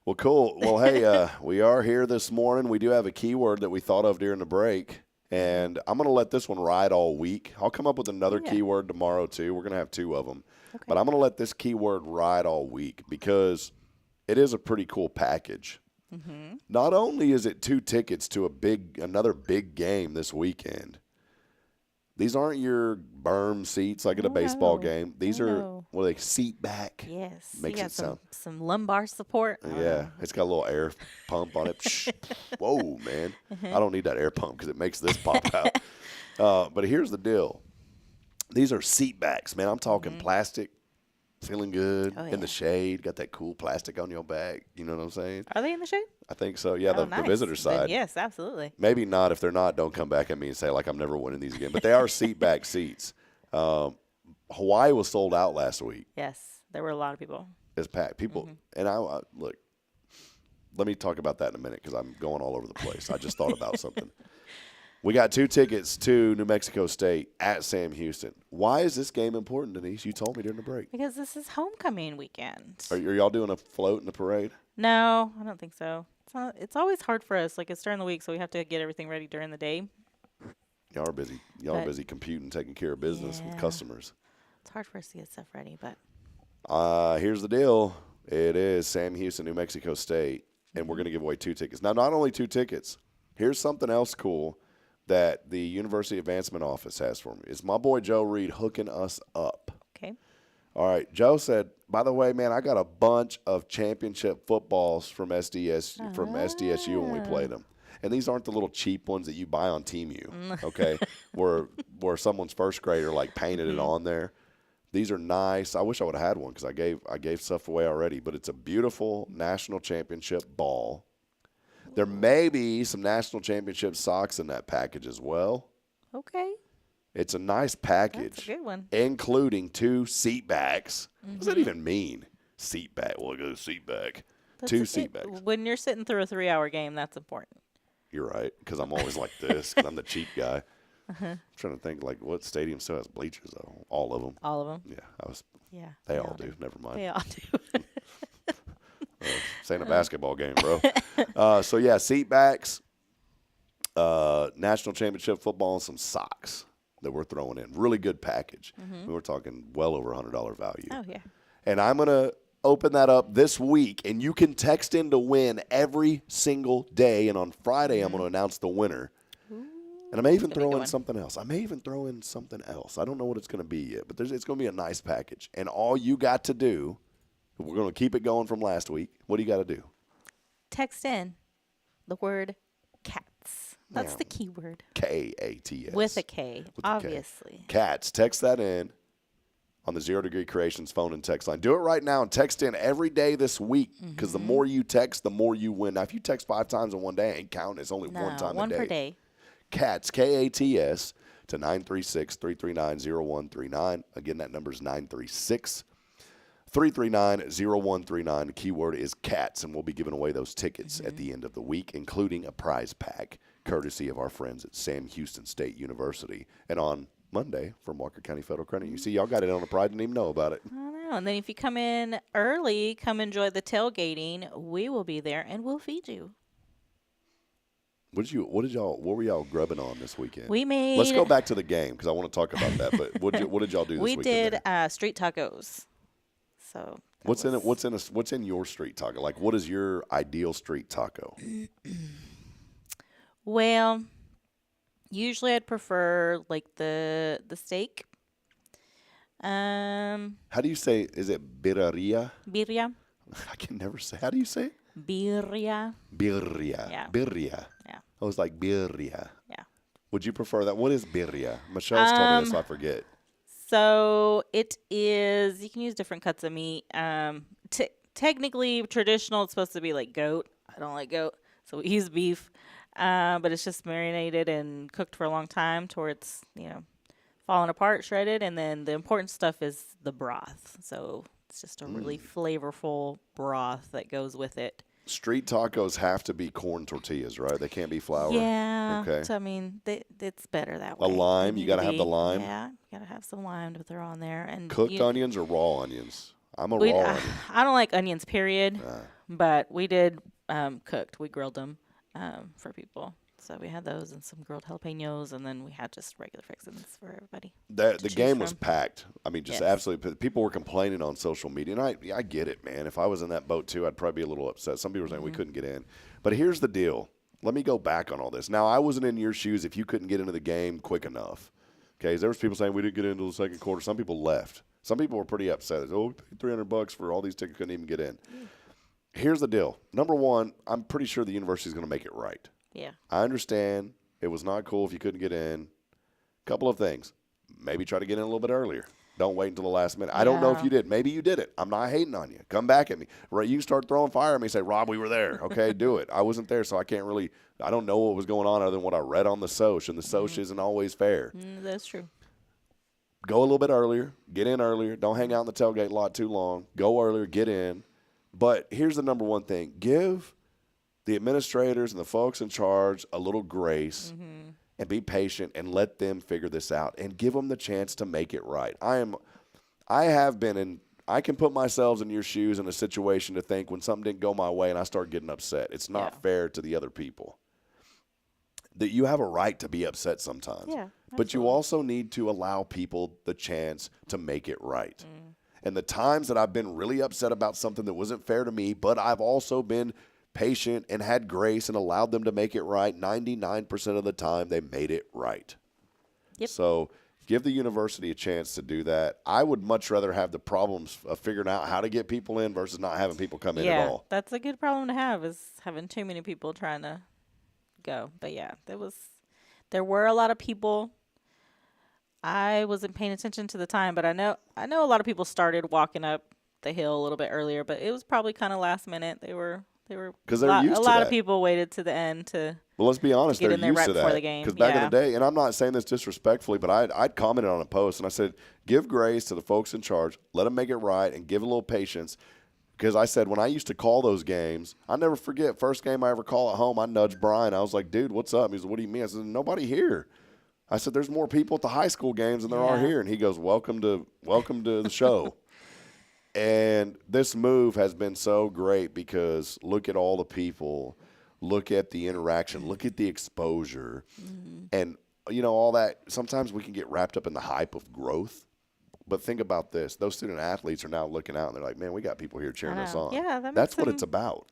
well, cool. Well, hey, we are here this morning. We do have a keyword that we thought of during the break, and I'm going to let this one ride all week. I'll come up with another keyword tomorrow, too. We're going to have 2 of them. Okay. But I'm going to let this keyword ride all week because it is a pretty cool package. Mm-hmm. Not only is it 2 tickets to another big game this weekend, these aren't your berm seats like at a baseball game. These are seat back. Yes. Makes it sound some lumbar support. Yeah, it's got a little air pump on it. Whoa, man! I don't need that air pump because it makes this pop out. But here's the deal: these are seat backs, man. I'm talking plastic. Feeling good in the shade, got that cool plastic on your back. You know what I'm saying? Are they in the shade? I think so. Yeah, the visitor side. Then yes, absolutely. Maybe not. If they're not, don't come back at me and say, like, I'm never winning these again. But they are seat back seats. Hawaii was sold out last week. Yes, there were a lot of people. It's packed. People, and I look, let me talk about that in a minute because I'm going all over the place. I just thought about something. We got 2 tickets to New Mexico State at Sam Houston. Why is this game important, Denise? You told me during the break. Because this is homecoming weekend. Are y'all doing a float in the parade? No, I don't think so. It's always hard for us. Like, it's during the week, so we have to get everything ready during the day. Y'all are busy. Y'all are busy computing, taking care of business with customers. It's hard for us to get stuff ready, but. Here's the deal. It is Sam Houston, New Mexico State, and we're going to give away 2 tickets. Now, not only 2 tickets, here's something else cool that the University Advancement Office has for me. It's my boy Joe Reed hooking us up. Okay. All right. Joe said, by the way, man, I got a bunch of championship footballs from SDSU when we played them. And these aren't the little cheap ones that you buy on Temu, okay, where someone's first grader, like, painted it on there. These are nice. I wish I would have had one because I gave stuff away already. But it's a beautiful national championship ball. There may be some national championship socks in that package as well. Okay. It's a nice package. That's a good one. Including 2 seat backs. What does that even mean? Seat back. Well, go seat back. 2 seat backs. When you're sitting through a 3-hour game, that's important. You're right, because I'm always like this, because I'm the cheap guy. I'm trying to think, like, what stadium still has bleachers, though? All of them. All of them? Yeah. Yeah. They all do. Never mind. They all do. This ain't a basketball game, bro. So, yeah, seat backs, national championship football, and some socks that we're throwing in. Really good package. We were talking well over $100 value. Oh, yeah. And I'm going to open that up this week, and you can text in to win every single day. And on Friday, I'm going to announce the winner. And I may even throw in something else. I don't know what it's going to be yet, but it's going to be a nice package. And all you got to do, we're going to keep it going from last week. What do you got to do? Text in the word cats. That's the key word. K-A-T-S. With a K, obviously. Cats. Text that in on the 0 Degree Creations phone and text line. Do it right now and text in every day this week, because the more you text, the more you win. Now, if you text 5 times in one day, it ain't counting. It's only one time a day. One per day. Cats, K-A-T-S, to 936-339-0139. Again, that number is 936-339-0139. The keyword is cats, and we'll be giving away those tickets at the end of the week, including a prize pack, courtesy of our friends at Sam Houston State University. And on Monday from Walker County Federal Credit. You see, y'all got it on the pride, didn't even know about it. I know. And then if you come in early, come enjoy the tailgating. We will be there, and we'll feed you. What were y'all grubbing on this weekend? Let's go back to the game, because I want to talk about that. But what did y'all do this weekend? We did street tacos. So what's in your street taco? Like, what is your ideal street taco? Well, usually I'd prefer like the steak. How do you say? Is it birria? Birria. I can never say. How do you say it? Birria. Birria. Yeah. Birria. Yeah. Oh, it's like birria. Yeah. Would you prefer that? What is birria? Michelle's told me this, so I forget. So it is, you can use different cuts of meat. Technically, traditional, it's supposed to be like goat. I don't like goat, so we use beef. But it's just marinated and cooked for a long time to where it's, falling apart, shredded. And then the important stuff is the broth. So it's just a really flavorful broth that goes with it. Street tacos have to be corn tortillas, right? They can't be flour. Yeah. Okay. So, I mean, it's better that way. A lime? You got to have the lime? Yeah. You got to have some lime to throw on there. And cooked onions or raw onions? I'm a raw onion. I don't like onions, period. But we did cooked. We grilled them for people. So we had those and some grilled jalapenos, and then we had just regular fixins for everybody. The game was packed. I mean, just absolutely. People were complaining on social media, and I get it, man. If I was in that boat too, I'd probably be a little upset. Some people were saying we couldn't get in. But here's the deal. Let me go back on all this. Now, I wasn't in your shoes if you couldn't get into the game quick enough. Okay, there was people saying we didn't get into the second quarter. Some people left. Some people were pretty upset. Oh, we paid $300 for all these tickets, couldn't even get in. Here's the deal. Number one, I'm pretty sure the university is going to make it right. Yeah. I understand it was not cool if you couldn't get in. Couple of things. Maybe try to get in a little bit earlier. Don't wait until the last minute. I don't know if you did. Maybe you did it. I'm not hating on you. Come back at me. Right, you start throwing fire at me. Say, Rob, we were there. Okay, do it. I wasn't there, so I can't really – I don't know what was going on other than what I read on the Soch, and the Soch isn't always fair. That's true. Go a little bit earlier. Get in earlier. Don't hang out in the tailgate lot too long. Go earlier. Get in. But here's the number one thing. Give the administrators and the folks in charge a little grace and be patient and let them figure this out and give them the chance to make it right. I have been in – I can put myself in your shoes in a situation to think when something didn't go my way and I start getting upset. It's not fair to the other people. That you have a right to be upset sometimes. Yeah, but you also need to allow people the chance to make it right. And the times that I've been really upset about something that wasn't fair to me, but I've also been patient and had grace and allowed them to make it right, 99% of the time they made it right. Yep. So give the university a chance to do that. I would much rather have the problems of figuring out how to get people in versus not having people come in at all. That's a good problem to have, is having too many people trying to go. But yeah, there were a lot of people. I wasn't paying attention to the time, but I know a lot of people started walking up the hill a little bit earlier, but it was probably kind of last minute. They were because they're used to a lot that. of people waited to the end to. Well, let's be honest, get they're in there used right to before that. the game. Because back in the day, and I'm not saying this disrespectfully, but I'd commented on a post and I said, give grace to the folks in charge, let them make it right, and give a little patience. because I said when I used to call those games, I never forget, first game I ever call at home, I nudged Brian. I was like, dude, what's up? He said, what do you mean? I said, nobody here. I said, there's more people at the high school games than there are here. And he goes, welcome to the show. And this move has been so great because look at all the people, look at the interaction, look at the exposure. And, you know, all that. Sometimes we can get wrapped up in the hype of growth. But think about this. Those student athletes are now looking out and they're like, man, we got people here cheering us on. Yeah, that's what it's about.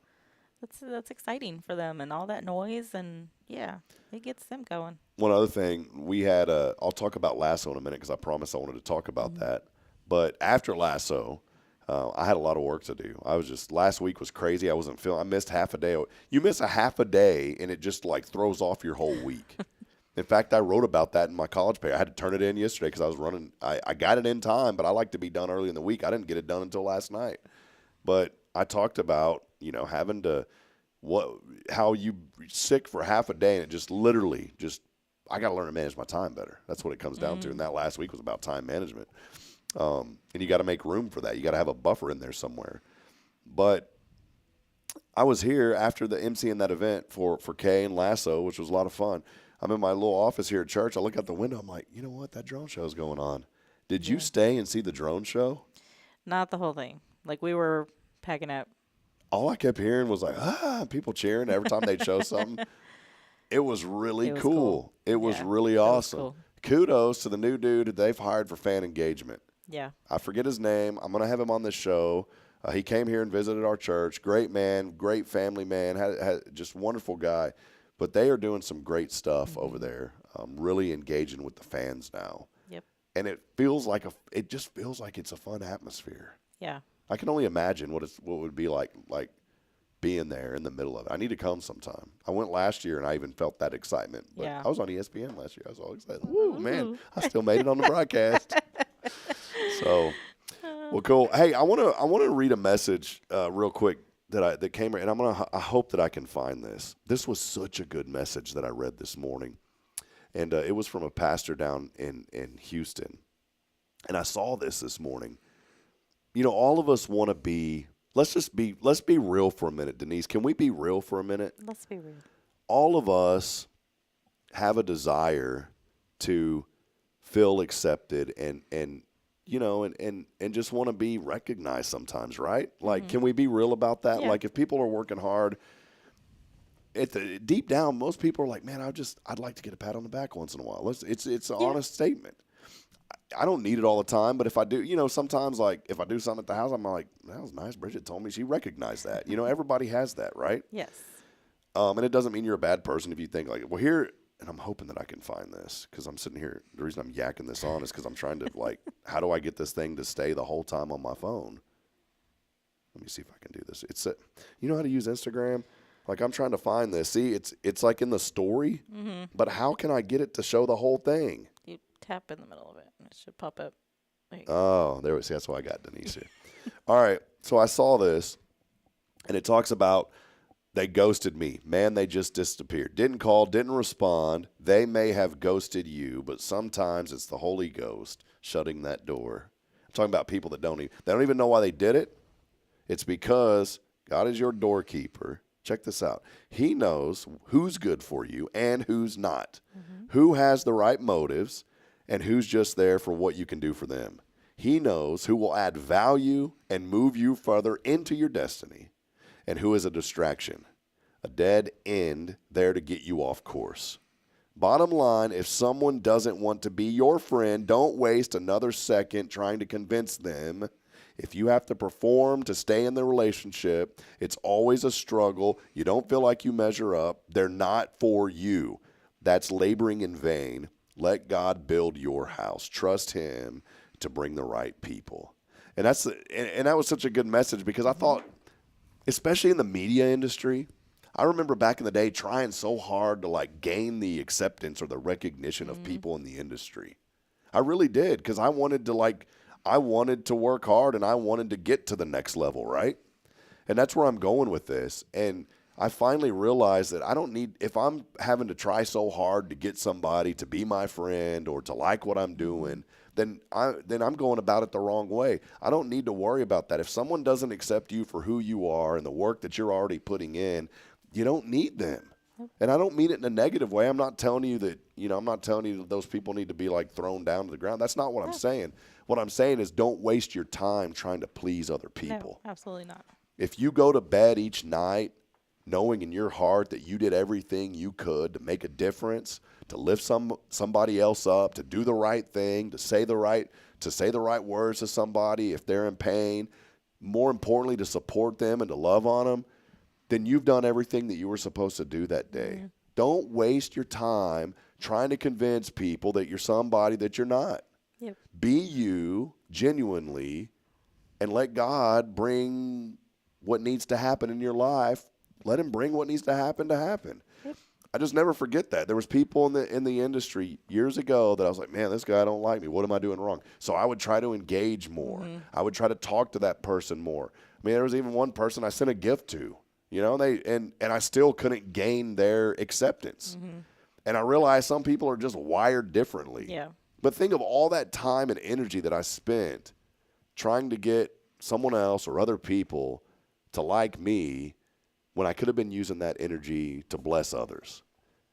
That's exciting for them, and all that noise, and it gets them going. One other thing, we had I'll talk about Lasso in a minute because I promised I wanted to talk about that. But after Lasso, I had a lot of work to do. Last week was crazy. I missed half a day. You miss a half a day, and it just like throws off your whole week. In fact, I wrote about that in my college paper. I had to turn it in yesterday because I was running. I got it in time, but I like to be done early in the week. I didn't get it done until last night. But I talked about, you know, having to how you sick for half a day, and it just literally I got to learn to manage my time better. That's what it comes down to. And that last week was about time management. And you got to make room for that. You got to have a buffer in there somewhere. But I was here after the MC in that event for Kay and Lasso, which was a lot of fun. I'm in my little office here at church. I look out the window. I'm like, you know what? That drone show is going on. Did you stay and see the drone show? Not the whole thing. Like, we were packing up. All I kept hearing was like, people cheering every time they'd show something. It was really cool. It was really awesome. Cool. Kudos to the new dude that they've hired for fan engagement. Yeah. I forget his name. I'm going to have him on this show. He came here and visited our church. Great man, great family man, had just wonderful guy. But they are doing some great stuff over there, really engaging with the fans now. Yep. And it just feels like it's a fun atmosphere. Yeah. I can only imagine what it would be like being there in the middle of it. I need to come sometime. I went last year, and I even felt that excitement. But I was on ESPN last year. I was all excited. Woo, man, I still made it on the broadcast. So, well, cool. Hey, I want to read a message real quick that came, and I hope that I can find this. This was such a good message that I read this morning, and it was from a pastor down in Houston, and I saw this morning. You know, all of us want to be. Let's be real for a minute, Denise. Can we be real for a minute? Let's be real. All of us have a desire to feel accepted and you know, and just want to be recognized sometimes, right? Like, can we be real about that? Yeah. Like, if people are working hard, deep down, most people are like, man, I'd like to get a pat on the back once in a while. It's an honest statement. I don't need it all the time, but if I do, you know, sometimes, like, if I do something at the house, I'm like, that was nice. Bridget told me she recognized that. You know, everybody has that, right? Yes. And it doesn't mean you're a bad person if you think, like, well, here, and I'm hoping that I can find this because I'm sitting here. The reason I'm yakking this on is because I'm trying to, like, how do I get this thing to stay the whole time on my phone? Let me see if I can do this. You know how to use Instagram? Like, I'm trying to find this. See, it's like in the story, but how can I get it to show the whole thing? You tap in the middle of it, and it should pop up. There we see. That's why I got Denise here. All right, so I saw this, and it talks about they ghosted me. Man, they just disappeared. Didn't call, didn't respond. They may have ghosted you, but sometimes it's the Holy Ghost shutting that door. I'm talking about people that don't even know why they did it. It's because God is your doorkeeper. Check this out. He knows who's good for you and who's not, who has the right motives, and who's just there for what you can do for them. He knows who will add value and move you further into your destiny, and who is a distraction, a dead end there to get you off course. Bottom line, if someone doesn't want to be your friend, don't waste another second trying to convince them. If you have to perform to stay in the relationship, it's always a struggle. You don't feel like you measure up. They're not for you. That's laboring in vain. Let God build your house. Trust Him to bring the right people. And that was such a good message because I thought, especially in the media industry, I remember back in the day trying so hard to, like, gain the acceptance or the recognition of people in the industry. I really did because I wanted to work hard and I wanted to get to the next level, right? And that's where I'm going with this. And I finally realized that I don't need, if I'm having to try so hard to get somebody to be my friend or to like what I'm doing, then I'm going about it the wrong way. I don't need to worry about that. If someone doesn't accept you for who you are and the work that you're already putting in, you don't need them. And I don't mean it in a negative way. I'm not telling you that, I'm not telling you that those people need to be like thrown down to the ground. That's not what I'm saying. What I'm saying is don't waste your time trying to please other people. No, absolutely not. If you go to bed each night knowing in your heart that you did everything you could to make a difference, to lift somebody else up, to do the right thing, to say the right words to somebody if they're in pain, more importantly, to support them and to love on them, then you've done everything that you were supposed to do that day. Mm-hmm. Don't waste your time trying to convince people that you're somebody that you're not. Yep. Be you genuinely and let God bring what needs to happen in your life. Let him bring what needs to happen to happen. Yep. I just never forget that. There was people in the industry years ago that I was like, man, this guy don't like me. What am I doing wrong? So I would try to engage more. Mm-hmm. I would try to talk to that person more. I mean, there was even one person I sent a gift to, and I still couldn't gain their acceptance. Mm-hmm. And I realized some people are just wired differently. Yeah. But think of all that time and energy that I spent trying to get someone else or other people to like me when I could have been using that energy to bless others.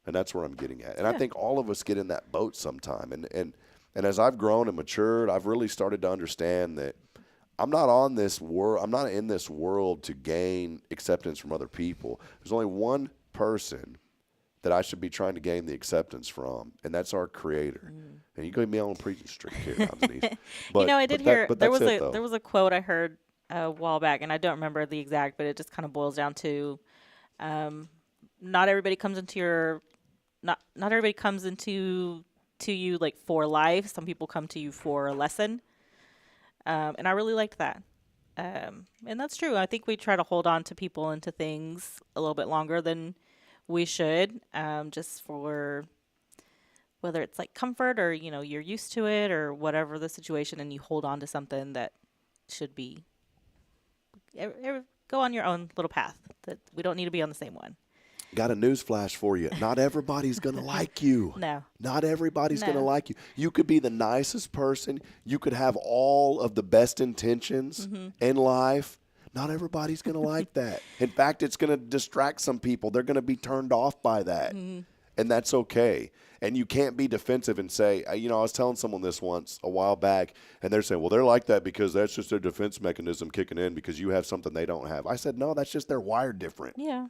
And that's where I'm getting at. And I think all of us get in that boat sometime. And as I've grown and matured, I've really started to understand that I'm not in this world to gain acceptance from other people. There's only one person that I should be trying to gain the acceptance from, and that's our Creator. Mm. And you gave me on preaching streak here, Denise. But, I did hear there was a quote I heard a while back, and I don't remember the exact, but it just kind of boils down to, not everybody comes into you like for life. Some people come to you for a lesson, and I really liked that. And that's true. I think we try to hold on to people and to things a little bit longer than we should, just for whether it's like comfort or you're used to it or whatever the situation, and you hold on to something that should be. Go on your own little path. That we don't need to be on the same one. Got a news flash for you. Not everybody's going to like you. No. Not everybody's going to like you. You could be the nicest person. You could have all of the best intentions in life. Not everybody's going to like that. In fact, it's going to distract some people. They're going to be turned off by that. Mm-hmm. And that's okay. And you can't be defensive and say, I was telling someone this once a while back, and they're saying, well, they're like that because that's just their defense mechanism kicking in because you have something they don't have. I said, no, that's just they're wired different. Yeah.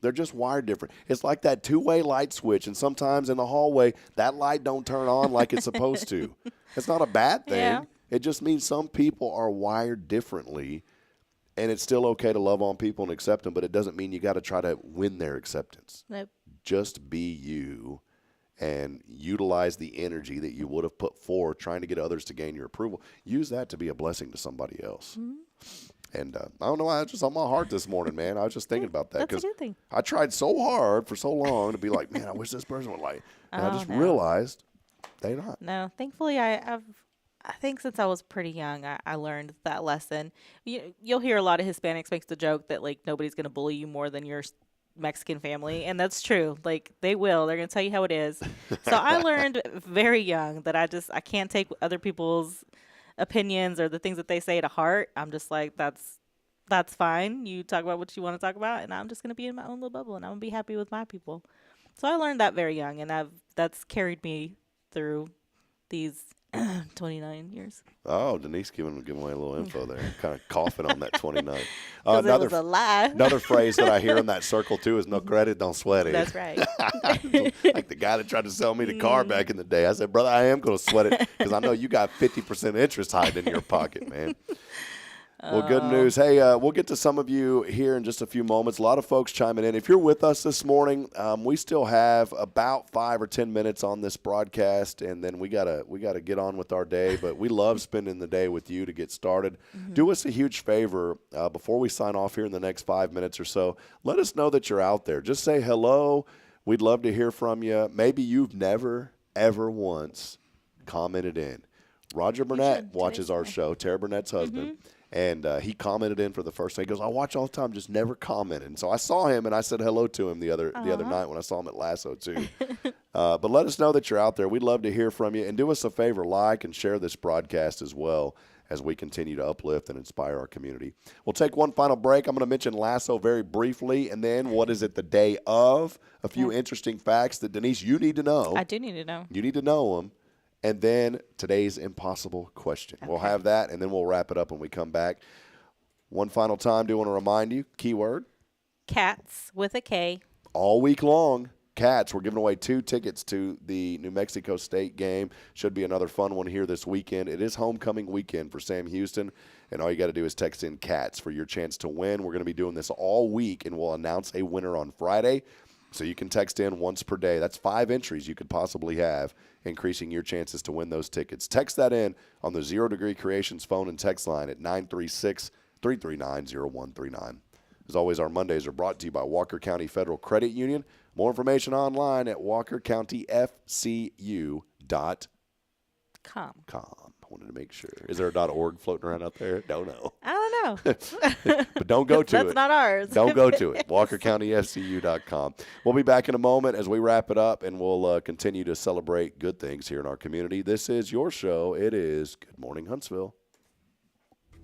They're just wired different. It's like that two-way light switch, and sometimes in the hallway, that light don't turn on like it's supposed to. It's not a bad thing. Yeah. It just means some people are wired differently, and it's still okay to love on people and accept them, but it doesn't mean you got to try to win their acceptance. Nope. Just be you and utilize the energy that you would have put forth trying to get others to gain your approval. Use that to be a blessing to somebody else. Mm-hmm. And I don't know why it's just on my heart this morning, man. I was just thinking about that because I tried so hard for so long to be like, man, I wish this person would like. And I just realized they're not. No, thankfully I think since I was pretty young, I learned that lesson. You'll hear a lot of Hispanics make the joke that like nobody's going to bully you more than your Mexican family, and that's true. Like they will. They're going to tell you how it is. So I learned very young that I can't take other people's opinions or the things that they say to heart. I'm just like, that's fine. You talk about what you want to talk about, and I'm just going to be in my own little bubble, and I'm going to be happy with my people. So I learned that very young, and that's carried me through these 29 years. Oh, Denise giving away a little info there. Kind of coughing on that 29. It was a lie. Another phrase that I hear in that circle, too, is no credit, don't sweat it. That's right. Like the guy that tried to sell me the car back in the day. I said, brother, I am going to sweat it because I know you got 50% interest hiding in your pocket, man. Well, good news. Hey, we'll get to some of you here in just a few moments. A lot of folks chiming in. If you're with us this morning, we still have about 5 or 10 minutes on this broadcast, and then we gotta get on with our day. But we love spending the day with you to get started. Mm-hmm. Do us a huge favor before we sign off here in the next 5 minutes or so. Let us know that you're out there. Just say hello. We'd love to hear from you. Maybe you've never, ever once commented in. Roger Burnett watches our show, Tara Burnett's husband. Mm-hmm. And he commented in for the first time. He goes, I watch all the time, just never commented. And so I saw him, and I said hello to him the other night when I saw him at Lasso, too. But let us know that you're out there. We'd love to hear from you. And do us a favor, like and share this broadcast as well as we continue to uplift and inspire our community. We'll take one final break. I'm going to mention Lasso very briefly, and then what is it the day of? A few interesting facts that, Denise, you need to know. I do need to know. You need to know them. And then today's impossible question. Okay. We'll have that, and then we'll wrap it up when we come back. One final time, do want to remind you, keyword? Cats with a K. All week long, Cats. We're giving away 2 tickets to the New Mexico State game. Should be another fun one here this weekend. It is homecoming weekend for Sam Houston, and all you got to do is text in Cats for your chance to win. We're going to be doing this all week, and we'll announce a winner on Friday. So you can text in once per day. That's 5 entries you could possibly have, increasing your chances to win those tickets. Text that in on the Zero Degree Creations phone and text line at 936-339-0139. As always, our Mondays are brought to you by Walker County Federal Credit Union. More information online at walkercountyfcu.com. I wanted to make sure. Is there a .org floating around out there? Don't know. I don't know. But don't go to it. That's not ours. Don't go to it. WalkerCountyFCU.com. We'll be back in a moment as we wrap it up, and we'll continue to celebrate good things here in our community. This is your show. It is Good Morning Huntsville.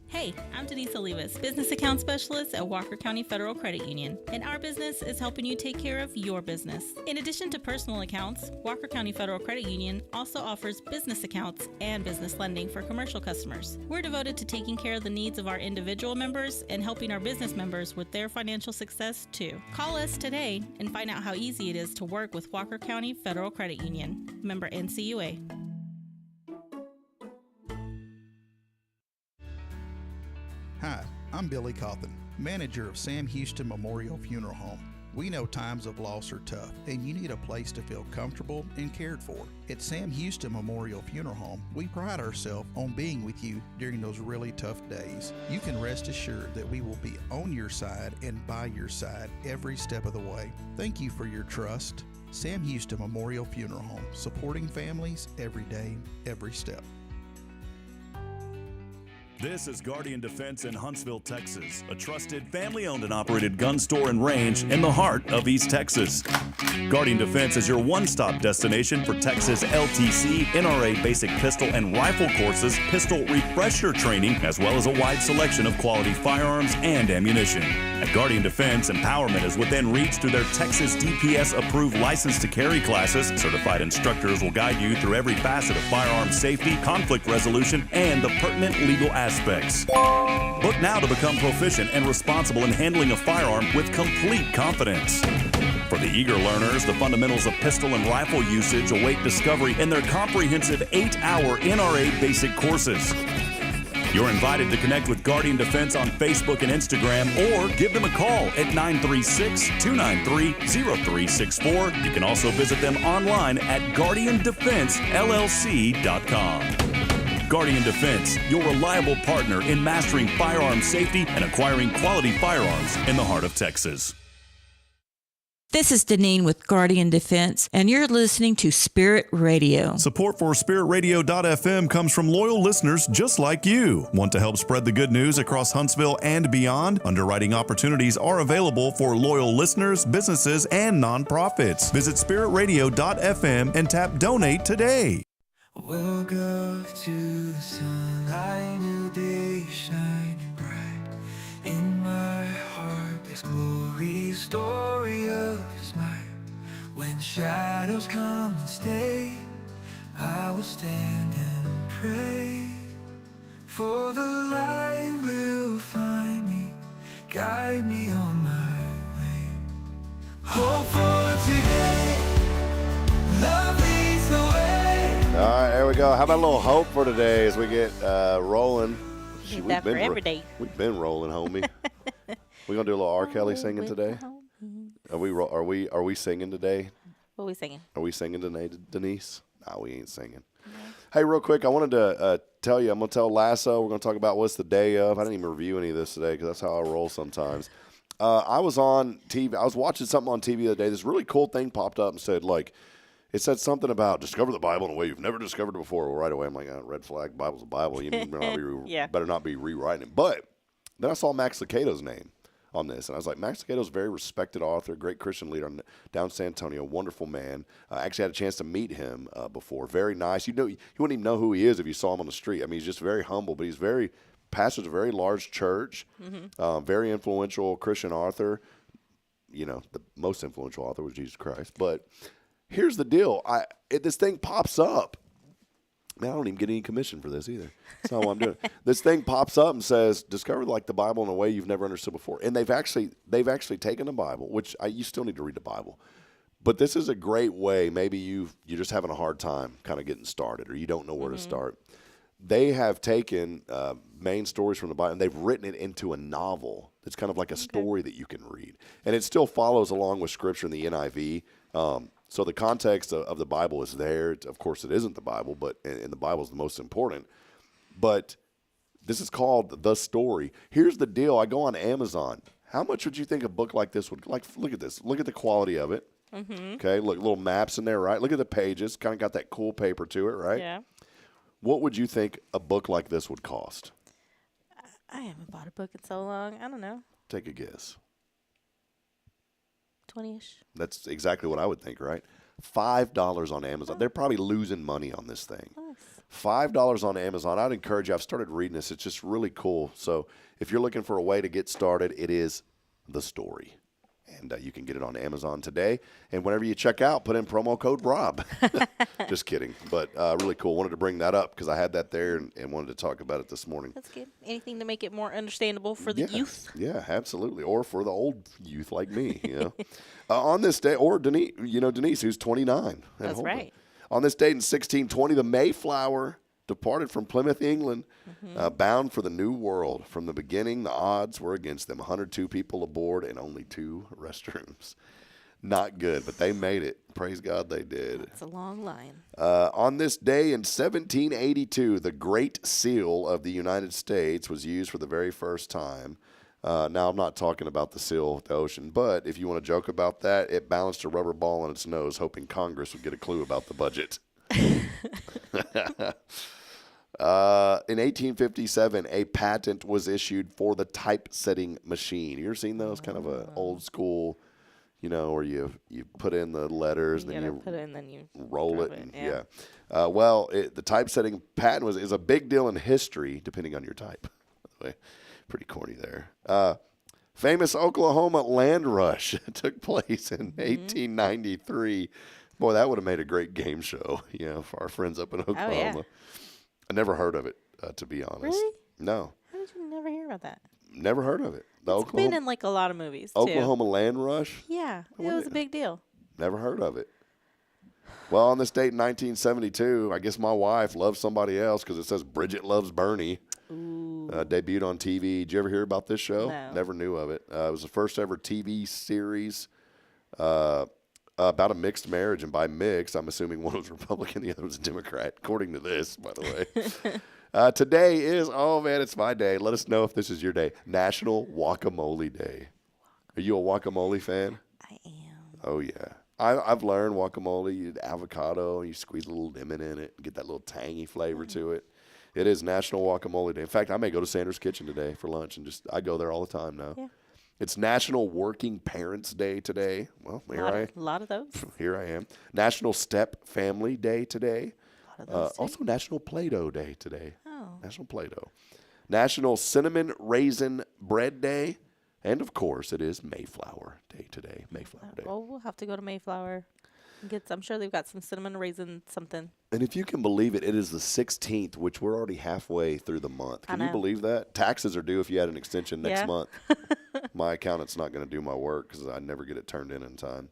Hey, I'm Denise Olivas, Business Account Specialist at Walker County Federal Credit Union, and our business is helping you take care of your business. In addition to personal accounts, Walker County Federal Credit Union also offers business accounts and business lending for commercial customers. We're devoted to taking care of the needs of our individual members and helping our business members with their financial success, too. Call us today and find out how easy it is to work with Walker County Federal Credit Union. Member NCUA. Hi, I'm Billy Cawthon, manager of Sam Houston Memorial Funeral Home. We know times of loss are tough, and you need a place to feel comfortable and cared for. At Sam Houston Memorial Funeral Home, we pride ourselves on being with you during those really tough days. You can rest assured that we will be on your side and by your side every step of the way. Thank you for your trust. Sam Houston Memorial Funeral Home, supporting families every day, every step. This is Guardian Defense in Huntsville, Texas, a trusted family-owned and operated gun store and range in the heart of East Texas. Guardian Defense is your one-stop destination for Texas LTC, NRA basic pistol and rifle courses, pistol refresher training, as well as a wide selection of quality firearms and ammunition. At Guardian Defense, empowerment is within reach through their Texas DPS-approved license to carry classes. Certified instructors will guide you through every facet of firearm safety, conflict resolution, and the pertinent legal aspects. Book now to become proficient and responsible in handling a firearm with complete confidence. For the eager learners, the fundamentals of pistol and rifle usage await discovery in their comprehensive 8-hour NRA basic courses. You're invited to connect with Guardian Defense on Facebook and Instagram, or give them a call at 936-293-0364. You can also visit them online at guardiandefensellc.com. Guardian Defense, your reliable partner in mastering firearm safety and acquiring quality firearms in the heart of Texas. This is Deneen with Guardian Defense, and you're listening to Spirit Radio. Support for SpiritRadio.fm comes from loyal listeners just like you. Want to help spread the good news across Huntsville and beyond? Underwriting opportunities are available for loyal listeners, businesses, and nonprofits. Visit SpiritRadio.fm and tap Donate today. Woke up to the sunlight, new day shining bright. In my heart there's glory, story of His might. When shadows come and stay, I will stand and pray. For the light will find me, guide me on my way. Hope for today, love leads the way. All right, there we go. How about a little hope for today as we get rolling? Need that for every day. We've been rolling, homie. We gonna do a little R. Kelly singing today? Are we singing today? What are we singing? Are we singing today, Denise? No, we ain't singing. Hey, real quick, I wanted to tell you. I'm gonna tell Lasso. We're gonna talk about what's the day of. I didn't even review any of this today because that's how I roll sometimes. I was on TV. I was watching something on TV the other day. This really cool thing popped up and said, like, It said something about discover the Bible in a way you've never discovered it before. Well, right away, I'm like, red flag, Bible's a Bible. You better not be rewriting it. But then I saw Max Lucado's name on this, and I was like, Max Lucado's a very respected author, great Christian leader down in San Antonio, wonderful man. I actually had a chance to meet him before. Very nice. You wouldn't even know who he is if you saw him on the street. I mean, he's just very humble, but he's pastors a very large church, very influential Christian author. You know, the most influential author was Jesus Christ. But here's the deal. This thing pops up. Man, I don't even get any commission for this either. That's not what I'm doing. This thing pops up and says, discover like the Bible in a way you've never understood before. And they've actually taken the Bible, which you still need to read the Bible. But this is a great way. Maybe you're just having a hard time kind of getting started, or you don't know where to start. They have taken main stories from the Bible, and they've written it into a novel. It's kind of like a story that you can read. And it still follows along with Scripture in the NIV. So the context of the Bible is there. Of course, it isn't the Bible, but and the Bible is the most important. But this is called The Story. Here's the deal. I go on Amazon. How much would you think a book like this would, like, look at this. Look at the quality of it. Okay, look, little maps in there, right? Look at the pages. Kind of got that cool paper to it, right? Yeah. What would you think a book like this would cost? I haven't bought a book in so long. I don't know. Take a guess. 20-ish. That's exactly what I would think, right? $5 on Amazon. They're probably losing money on this thing. $5 on Amazon. I'd encourage you. I've started reading this. It's just really cool. So if you're looking for a way to get started, it is The Story. And you can get it on Amazon today. And whenever you check out, put in promo code Rob. Just kidding. But really cool. Wanted to bring that up because I had that there and wanted to talk about it this morning. That's good. Anything to make it more understandable for the youth? Yeah, absolutely. Or for the old youth like me, you know. On this day, or Denise, who's 29. That's right. On this date in 1620, the Mayflower departed from Plymouth, England, bound for the New World. From the beginning, the odds were against them. 102 people aboard and only 2 restrooms. Not good, but they made it. Praise God they did. It's a long line. On this day in 1782, the Great Seal of the United States was used for the very first time. Now, I'm not talking about the seal of the ocean, but if you want to joke about that, it balanced a rubber ball on its nose, hoping Congress would get a clue about the budget. In 1857, a patent was issued for the typesetting machine. You ever seen those? Kind of a old school, where you put in the letters and then you put it and then you roll it. The typesetting patent is a big deal in history, depending on your type. By the way, pretty corny there. Famous Oklahoma land rush took place in 1893. Boy, that would have made a great game show, for our friends up in Oklahoma. Oh, yeah. I never heard of it, to be honest. Really? No. How did you never hear about that? Never heard of it. It's been in like a lot of movies, too. Oklahoma land rush? Yeah, it was a big deal. Never heard of it. Well, on this date in 1972, I guess my wife loves somebody else because it says Bridget Loves Bernie. Debuted on TV. Did you ever hear about this show? No. Never knew of it. It was the first ever TV series about a mixed marriage. And by mixed, I'm assuming one was Republican, the other was a Democrat, according to this, by the way. Today is, it's my day. Let us know if this is your day. National Guacamole Day. Are you a guacamole fan? I am. Oh, yeah. I've learned guacamole, you avocado, you squeeze a little lemon in it, get that little tangy flavor to it. It is National Guacamole Day. In fact, I may go to Sanders Kitchen today for lunch, and I go there all the time now. Yeah. It's National Working Parents Day today. Well, a lot of those. Here I am. National Step Family Day today. A lot of those also National Play-Doh Day today. Oh. National Play-Doh. National Cinnamon Raisin Bread Day. And, of course, it is Mayflower Day today. Mayflower Day. Well, we'll have to go to Mayflower. I'm sure they've got some cinnamon raisin something. And if you can believe it, it is the 16th, which we're already halfway through the month. Can you believe that? Taxes are due if you had an extension next month. My accountant's not going to do my work because I never get it turned in time.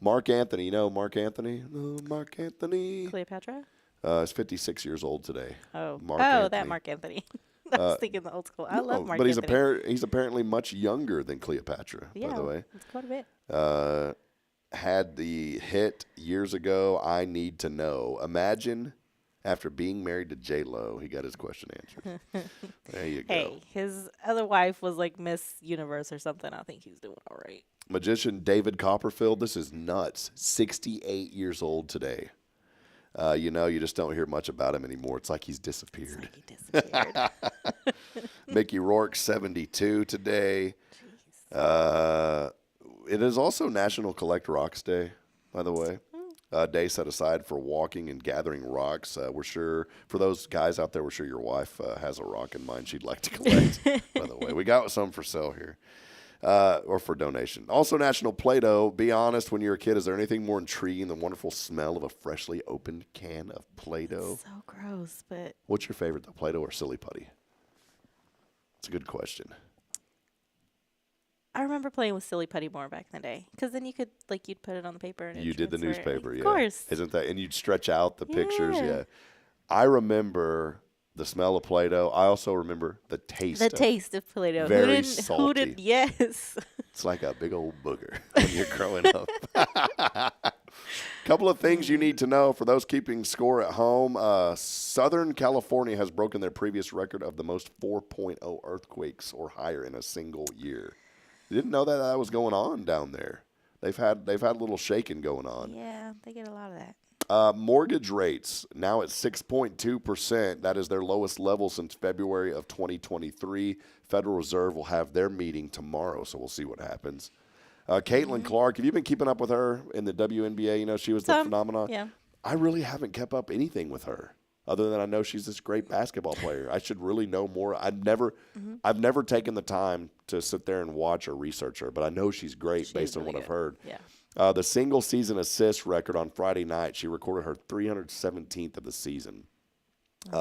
Mark Anthony. You know Mark Anthony? Mark Anthony. Cleopatra? He's 56 years old today. Oh, Anthony. That Mark Anthony. I was thinking the old school. I love Mark but Anthony. He's apparently much younger than Cleopatra, by the way. It's quite a bit. Had the hit years ago, I Need to Know. Imagine After being married to J-Lo, he got his question answered. There you go. Hey, his other wife was like Miss Universe or something. I think he's doing all right. Magician David Copperfield, this is nuts. 68 years old today. You just don't hear much about him anymore. It's like he's disappeared. Mickey Rourke, 72 today. It is also National Collect Rocks Day, by the way. Day set aside for walking and gathering rocks. We're sure, for those guys out there, we're sure your wife has a rock in mind she'd like to collect, by the way. We got some for sale here. Or for donation. Also National Play-Doh. Be honest, when you're a kid, is there anything more intriguing than the wonderful smell of a freshly opened can of Play-Doh? It's so gross, but... What's your favorite, the Play-Doh or Silly Putty? It's a good question. I remember playing with Silly Putty more back in the day. Because then you could, you'd put it on the paper. And You did the newspaper, yeah. Of course. Isn't that, and you'd stretch out the pictures, yeah. I remember the smell of Play-Doh. I also remember the taste of Play-Doh. Very salty. Yes. It's like a big old booger when you're growing up. Couple of things you need to know for those keeping score at home. Southern California has broken their previous record of the most 4.0 earthquakes or higher in a single year. You didn't know that was going on down there. They've had a little shaking going on. Yeah, they get a lot of that. Mortgage rates now at 6.2%. That is their lowest level since February of 2023. Federal Reserve will have their meeting tomorrow, so we'll see what happens. Caitlin Clark, have you been keeping up with her in the WNBA? She was the phenomenon. Yeah. I really haven't kept up anything with her, other than I know she's this great basketball player. I should really know more. I've never taken the time to sit there and watch or research her, but I know she's great based on what I've heard. Yeah. The single season assist record on Friday night, she recorded her 317th of the season.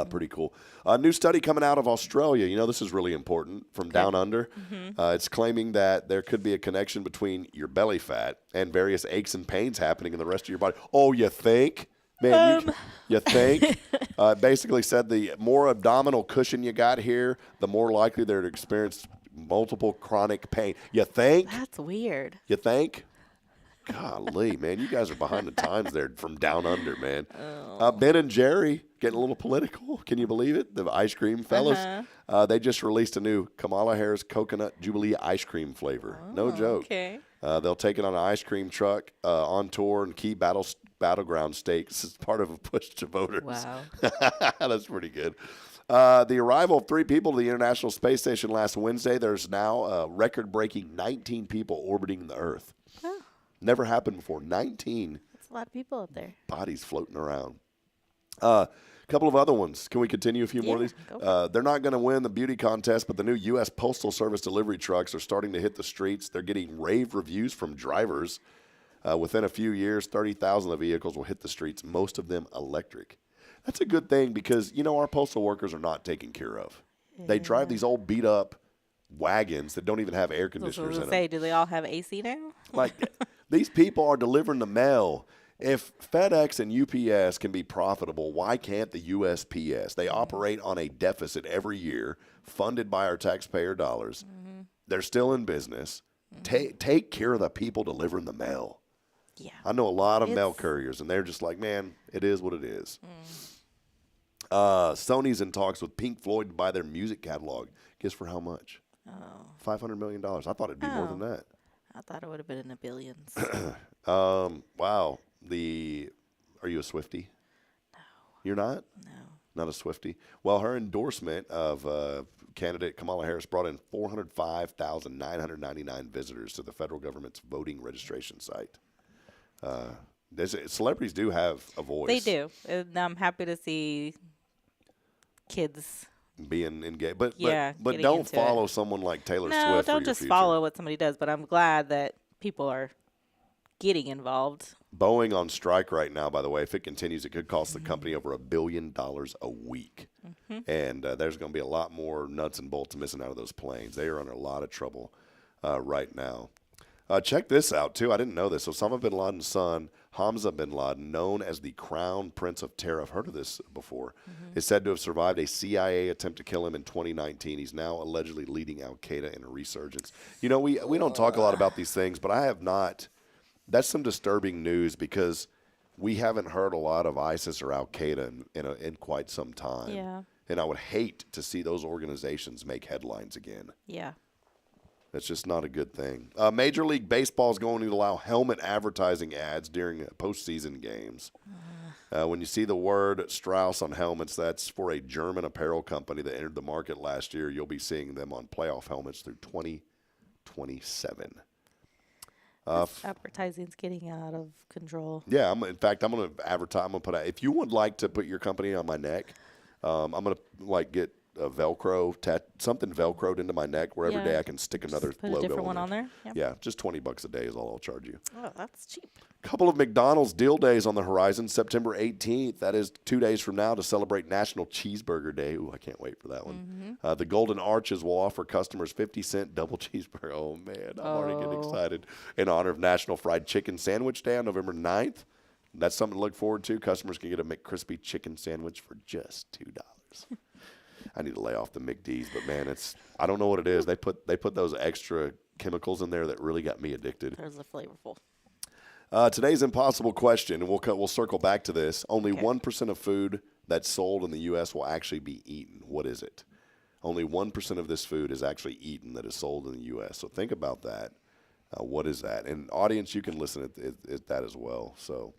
Pretty cool. A new study coming out of Australia. This is really important from Down Under. It's claiming that there could be a connection between your belly fat and various aches and pains happening in the rest of your body. Oh, you think? Man, you think? Basically said the more abdominal cushion you got here, the more likely they're to experience multiple chronic pain. You think? That's weird. You think? Golly, man, you guys are behind the times there from Down Under, man. Ben and Jerry getting a little political. Can you believe it? The ice cream fellas. They just released a new Kamala Harris Coconut Jubilee ice cream flavor. No joke. Okay. They'll take it on an ice cream truck on tour and key battleground states as part of a push to voters. Wow. That's pretty good. The arrival of 3 people to the International Space Station last Wednesday. There's now a record-breaking 19 people orbiting the Earth. Never happened before. 19. That's a lot of people up there. Bodies floating around. A couple of other ones. Can we continue a few more of these? They're not going to win the beauty contest, but the new U.S. Postal Service delivery trucks are starting to hit the streets. They're getting rave reviews from drivers. Within a few years, 30,000 of the vehicles will hit the streets, most of them electric. That's a good thing because, our postal workers are not taken care of. Yeah. They drive these old beat-up wagons that don't even have air conditioners in them. Do they all have AC now? These people are delivering the mail. If FedEx and UPS can be profitable, why can't the USPS? They operate on a deficit every year, funded by our taxpayer dollars. They're still in business. Take care of the people delivering the mail. Yeah. I know a lot of mail couriers, and they're just like, man, it is what it is. Sony's in talks with Pink Floyd to buy their music catalog. Guess for how much? $500 million. I thought it'd be more than that. I thought it would have been in the billions. Wow. Are you a Swiftie? No. You're not? No. Not a Swiftie? Well, her endorsement of candidate Kamala Harris brought in 405,999 visitors to the federal government's voting registration site. Celebrities do have a voice. They do. And I'm happy to see kids being engaged. But getting don't follow someone like Taylor Swift. No, don't just follow what somebody does. But I'm glad that people are getting involved. Boeing on strike right now, by the way. If it continues, it could cost the company over $1 billion a week. And there's going to be a lot more nuts and bolts missing out of those planes. They are under a lot of trouble right now. Check this out, too. I didn't know this. Osama bin Laden's son, Hamza bin Laden, known as the Crown Prince of Terror, I've heard of this before, is said to have survived a CIA attempt to kill him in 2019. He's now allegedly leading al-Qaeda in a resurgence. We don't talk a lot about these things, but I have not. That's some disturbing news because we haven't heard a lot of ISIS or Al Qaeda in quite some time. Yeah. And I would hate to see those organizations make headlines again. Yeah. That's just not a good thing. Major League Baseball is going to allow helmet advertising ads during postseason games. When you see the word Strauss on helmets, that's for a German apparel company that entered the market last year. You'll be seeing them on playoff helmets through 2027. Advertising's getting out of control. Yeah, in fact, I'm going to advertise. I'm going to put out, if you would like to put your company on my neck, I'm going to get a Velcro, something Velcroed into my neck where every day I can stick another put logo a different one on there. Yeah, just $20 a day is all I'll charge you. Oh, that's cheap. Couple of McDonald's deal days on the horizon. September 18th, that is 2 days from now, to celebrate National Cheeseburger Day. Ooh, I can't wait for that one. The Golden Arches will offer customers 50-cent double cheeseburger. Oh, man, I'm already getting excited. In honor of National Fried Chicken Sandwich Day on November 9th. That's something to look forward to. Customers can get a McCrispy chicken sandwich for just $2. I need to lay off the McD's, but man, I don't know what it is. They put those extra chemicals in there that really got me addicted. Those are flavorful. Today's impossible question, and we'll circle back to this. Only 1% of food that's sold in the U.S. will actually be eaten. What is it? Only 1% of this food is actually eaten that is sold in the U.S. So think about that. What is that? And audience, you can listen at that as well. So,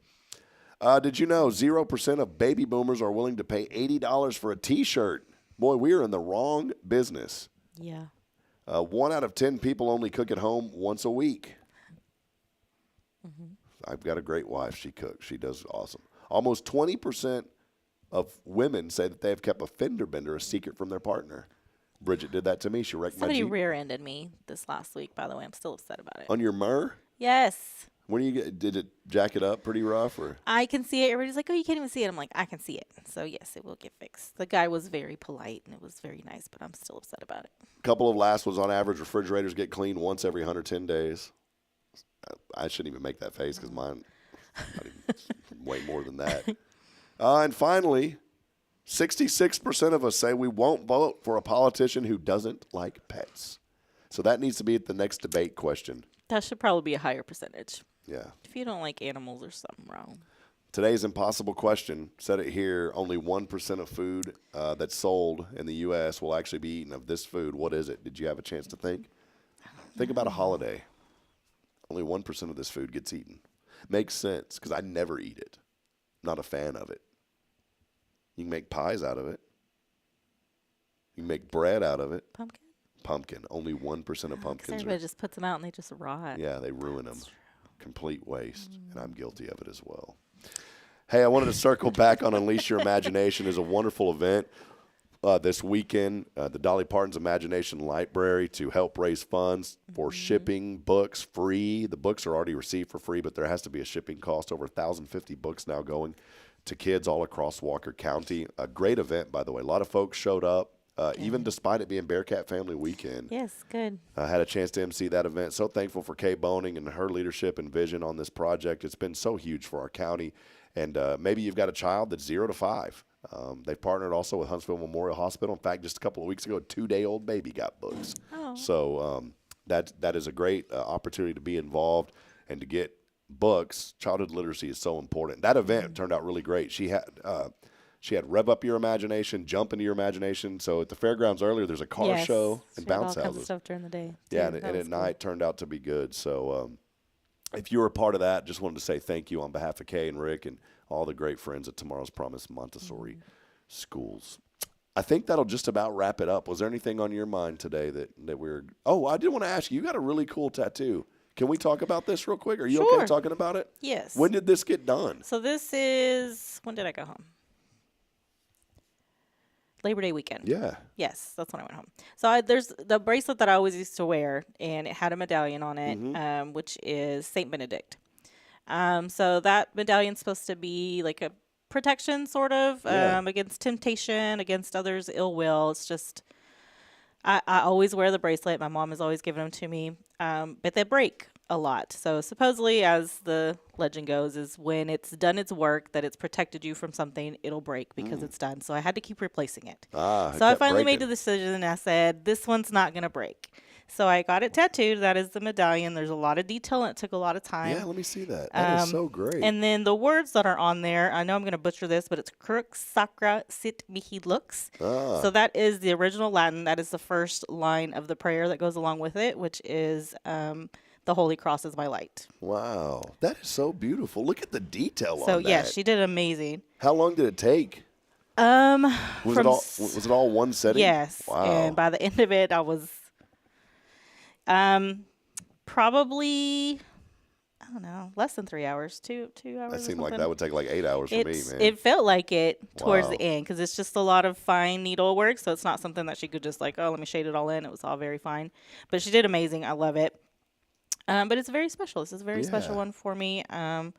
did you know 0% of baby boomers are willing to pay $80 for a T-shirt? Boy, we are in the wrong business. Yeah. 1 out of 10 people only cook at home once a week. I've got a great wife. She cooks. She does awesome. Almost 20% of women say that they have kept a fender bender a secret from their partner. Bridget did that to me. She wrecked my Somebody Jeep. rear-ended me this last week, by the way. I'm still upset about it. On your Mur? Yes. When did it jack it up pretty rough? Or? I can see it. Everybody's like, oh, you can't even see it. I'm like, I can see it. So, yes, it will get fixed. The guy was very polite, and it was very nice, but I'm still upset about it. A couple of last ones. On average, refrigerators get cleaned once every 110 days. I shouldn't even make that face because mine way more than that. And finally, 66% of us say we won't vote for a politician who doesn't like pets. So that needs to be at the next debate question. That should probably be a higher percentage. Yeah. If you don't like animals, there's something wrong. Today's impossible question, said it here, only 1% of food that's sold in the U.S. will actually be eaten of this food. What is it? Did you have a chance to think? Think about a holiday. Only 1% of this food gets eaten. Makes sense because I never eat it. Not a fan of it. You can make pies out of it. You can make bread out of it. Pumpkin? Pumpkin. Only 1% of pumpkins Everybody just puts them out and they just rot. Yeah, they ruin them. Complete waste. And I'm guilty of it as well. Hey, I wanted to circle back on Unleash Your Imagination. Is a wonderful event this weekend. The Dolly Parton's Imagination Library to help raise funds for shipping books free. The books are already received for free, but there has to be a shipping cost. Over 1,050 books now going to kids all across Walker County. A great event, by the way. A lot of folks showed up, even despite it being Bearcat Family Weekend. Yes, good. I had a chance to MC that event. So thankful for Kay Boning and her leadership and vision on this project. It's been so huge for our county. And maybe you've got a child that's 0 to 5. They've partnered also with Huntsville Memorial Hospital. In fact, just a couple of weeks ago, a 2-day-old baby got books. Oh. So that is a great opportunity to be involved and to get books. Childhood literacy is so important. That event turned out really great. She had Rev Up Your Imagination, Jump Into Your Imagination. So at the fairgrounds earlier, there's a car show and bounce all houses. kinds of stuff during the day. Yeah, and at night turned out to be good. So if you were a part of that, just wanted to say thank you on behalf of Kay and Rick and all the great friends at Tomorrow's Promise Montessori Schools. I think that'll just about wrap it up. Was there anything on your mind today that we're – oh, I did want to ask you. You got a really cool tattoo. Can we talk about this real quick? Are you okay talking about it? Yes. When did this get done? So this is – when did I go home? Labor Day weekend. Yeah. Yes, that's when I went home. So there's the bracelet that I always used to wear, and it had a medallion on it, which is Saint Benedict. So that medallion's supposed to be like a protection, sort of, against temptation, against others' ill will. It's just, I always wear the bracelet. My mom has always given them to me, but they break a lot. So supposedly, as the legend goes, is when it's done its work, that it's protected you from something, it'll break because it's done. So I had to keep replacing it. So I finally made the decision, and I said, this one's not going to break. So I got it tattooed. That is the medallion. There's a lot of detail, and it took a lot of time. Yeah, let me see that. That is so great. And then the words that are on there, I know I'm going to butcher this, but it's Crux Sacra Sit Mihi Lux. So that is the original Latin. That is the first line of the prayer that goes along with it, which is the Holy Cross is my light. Wow. That is so beautiful. Look at the detail on that. So, yeah, she did amazing. How long did it take? Was it all one setting? Yes. Wow. And by the end of it, I was probably, I don't know, less than 3 hours, 2 hours. That seemed like that would take like 8 hours for me, man. It felt like it towards the end because it's just a lot of fine needle work. So it's not something that she could just like, oh, let me shade it all in. It was all very fine. But she did amazing. I love it. But it's very special. This is a very special one for me. I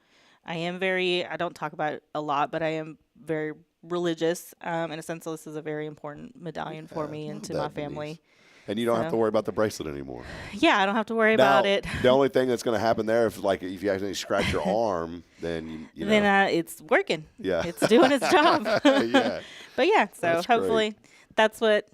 don't talk about it a lot, but I am very religious in a sense. So this is a very important medallion for me and to my family. Denise. And you don't have to worry about the bracelet anymore. Yeah, I don't have to worry about it. The only thing that's going to happen there, if you accidentally scratch your arm, then you know. Then it's working. Yeah. It's doing its job. Yeah. But yeah, so That's hopefully that's what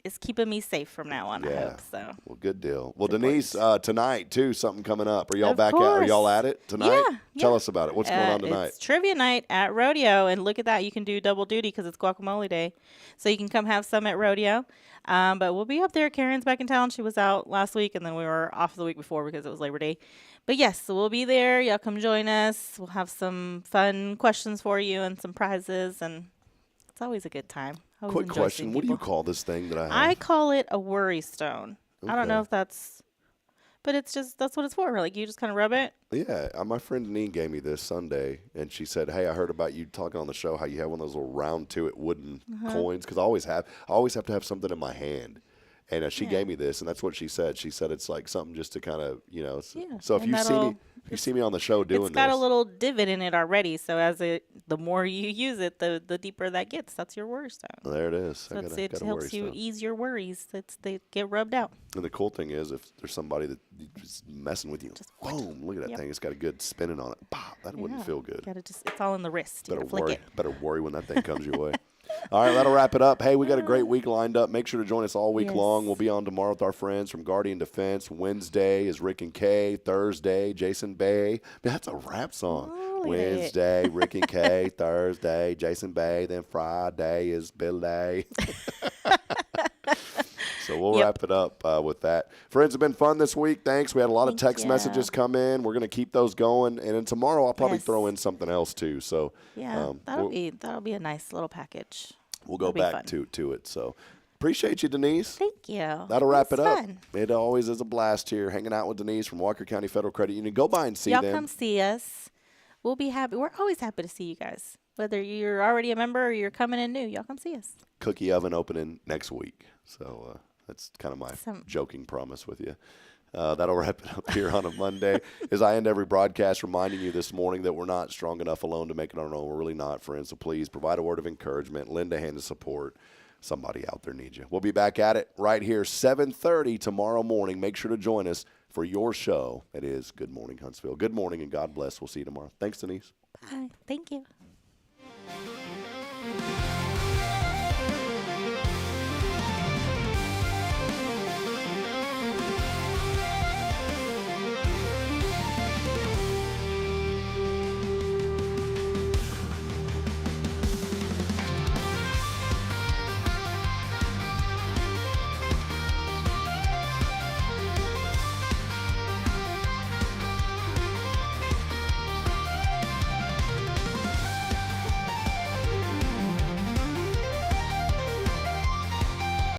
is keeping me safe from now on, I hope. So. Well, good deal. Well, Denise, tonight, too, something coming up. Are y'all Of Are course. y'all at it tonight? Yeah. Tell us about it. What's going on tonight? It's trivia night at Rodeo, and look at that. You can do double duty because it's guacamole day. So you can come have some at Rodeo. But we'll be up there. Karen's back in town. She was out last week, and then we were off the week before because it was Labor Day. But yes, so we'll be there. Y'all come join us. We'll have some fun questions for you and some prizes, and it's always a good time. Quick question. What do you call this thing that I have? I call it a worry stone. I don't know Okay. if that's, but it's just, that's what it's for. Like you just kind of rub it. Yeah, my friend Denise gave me this Sunday, and she said, "Hey, I heard about you talking on the show how you have one of those little round to it wooden coins because I always have to have something in my hand." And she gave me this, and that's what she said. She said it's like something just to kind of, you know. So if you see me on the show doing this, it's got a little divot in it already. So the more you use it, the deeper that gets. That's your worry stone. There it is. So it helps you ease your worries. They get rubbed out. And the cool thing is, if there's somebody that's messing with you, boom, look at that thing. It's got a good spinning on it. Pow, that wouldn't feel good. It's all in the wrist. You gotta flick it. Better worry when that thing comes your way. All right, that'll wrap it up. Hey, we got a great week lined up. Make sure to join us all week long. We'll be on tomorrow with our friends from Guardian Defense. Wednesday is Rick and Kay. Thursday, Jason Bay. Man, that's a rap song. Wednesday, Rick and Kay. Thursday, Jason Bay. Then Friday is Billy. So we'll wrap it up with that. Friends, it's been fun this week. Thanks. We had a lot of text messages come in. We're going to keep those going. And then tomorrow I'll probably throw in something else too. So that'll be a nice little package. We'll go back to it. So appreciate you, Denise. Thank you. That'll wrap it up. Fun. It always is a blast here, hanging out with Denise from Walker County Federal Credit Union. Go by and see Y'all them. come see us. We'll be happy. We're always happy to see you guys. Whether you're already a member or you're coming in new, y'all come see us. Cookie oven opening next week. So that's kind of my joking promise with you. That'll wrap it up here on a Monday. As I end every broadcast, reminding you this morning that we're not strong enough alone to make it on our own. We're really not, friends. So please provide a word of encouragement. Lend a hand of support. Somebody out there needs you. We'll be back at it right here, 7:30 tomorrow morning. Make sure to join us for your show. It is Good Morning Huntsville. Good morning and God bless. We'll see you tomorrow. Thanks, Denise. Bye. Thank you.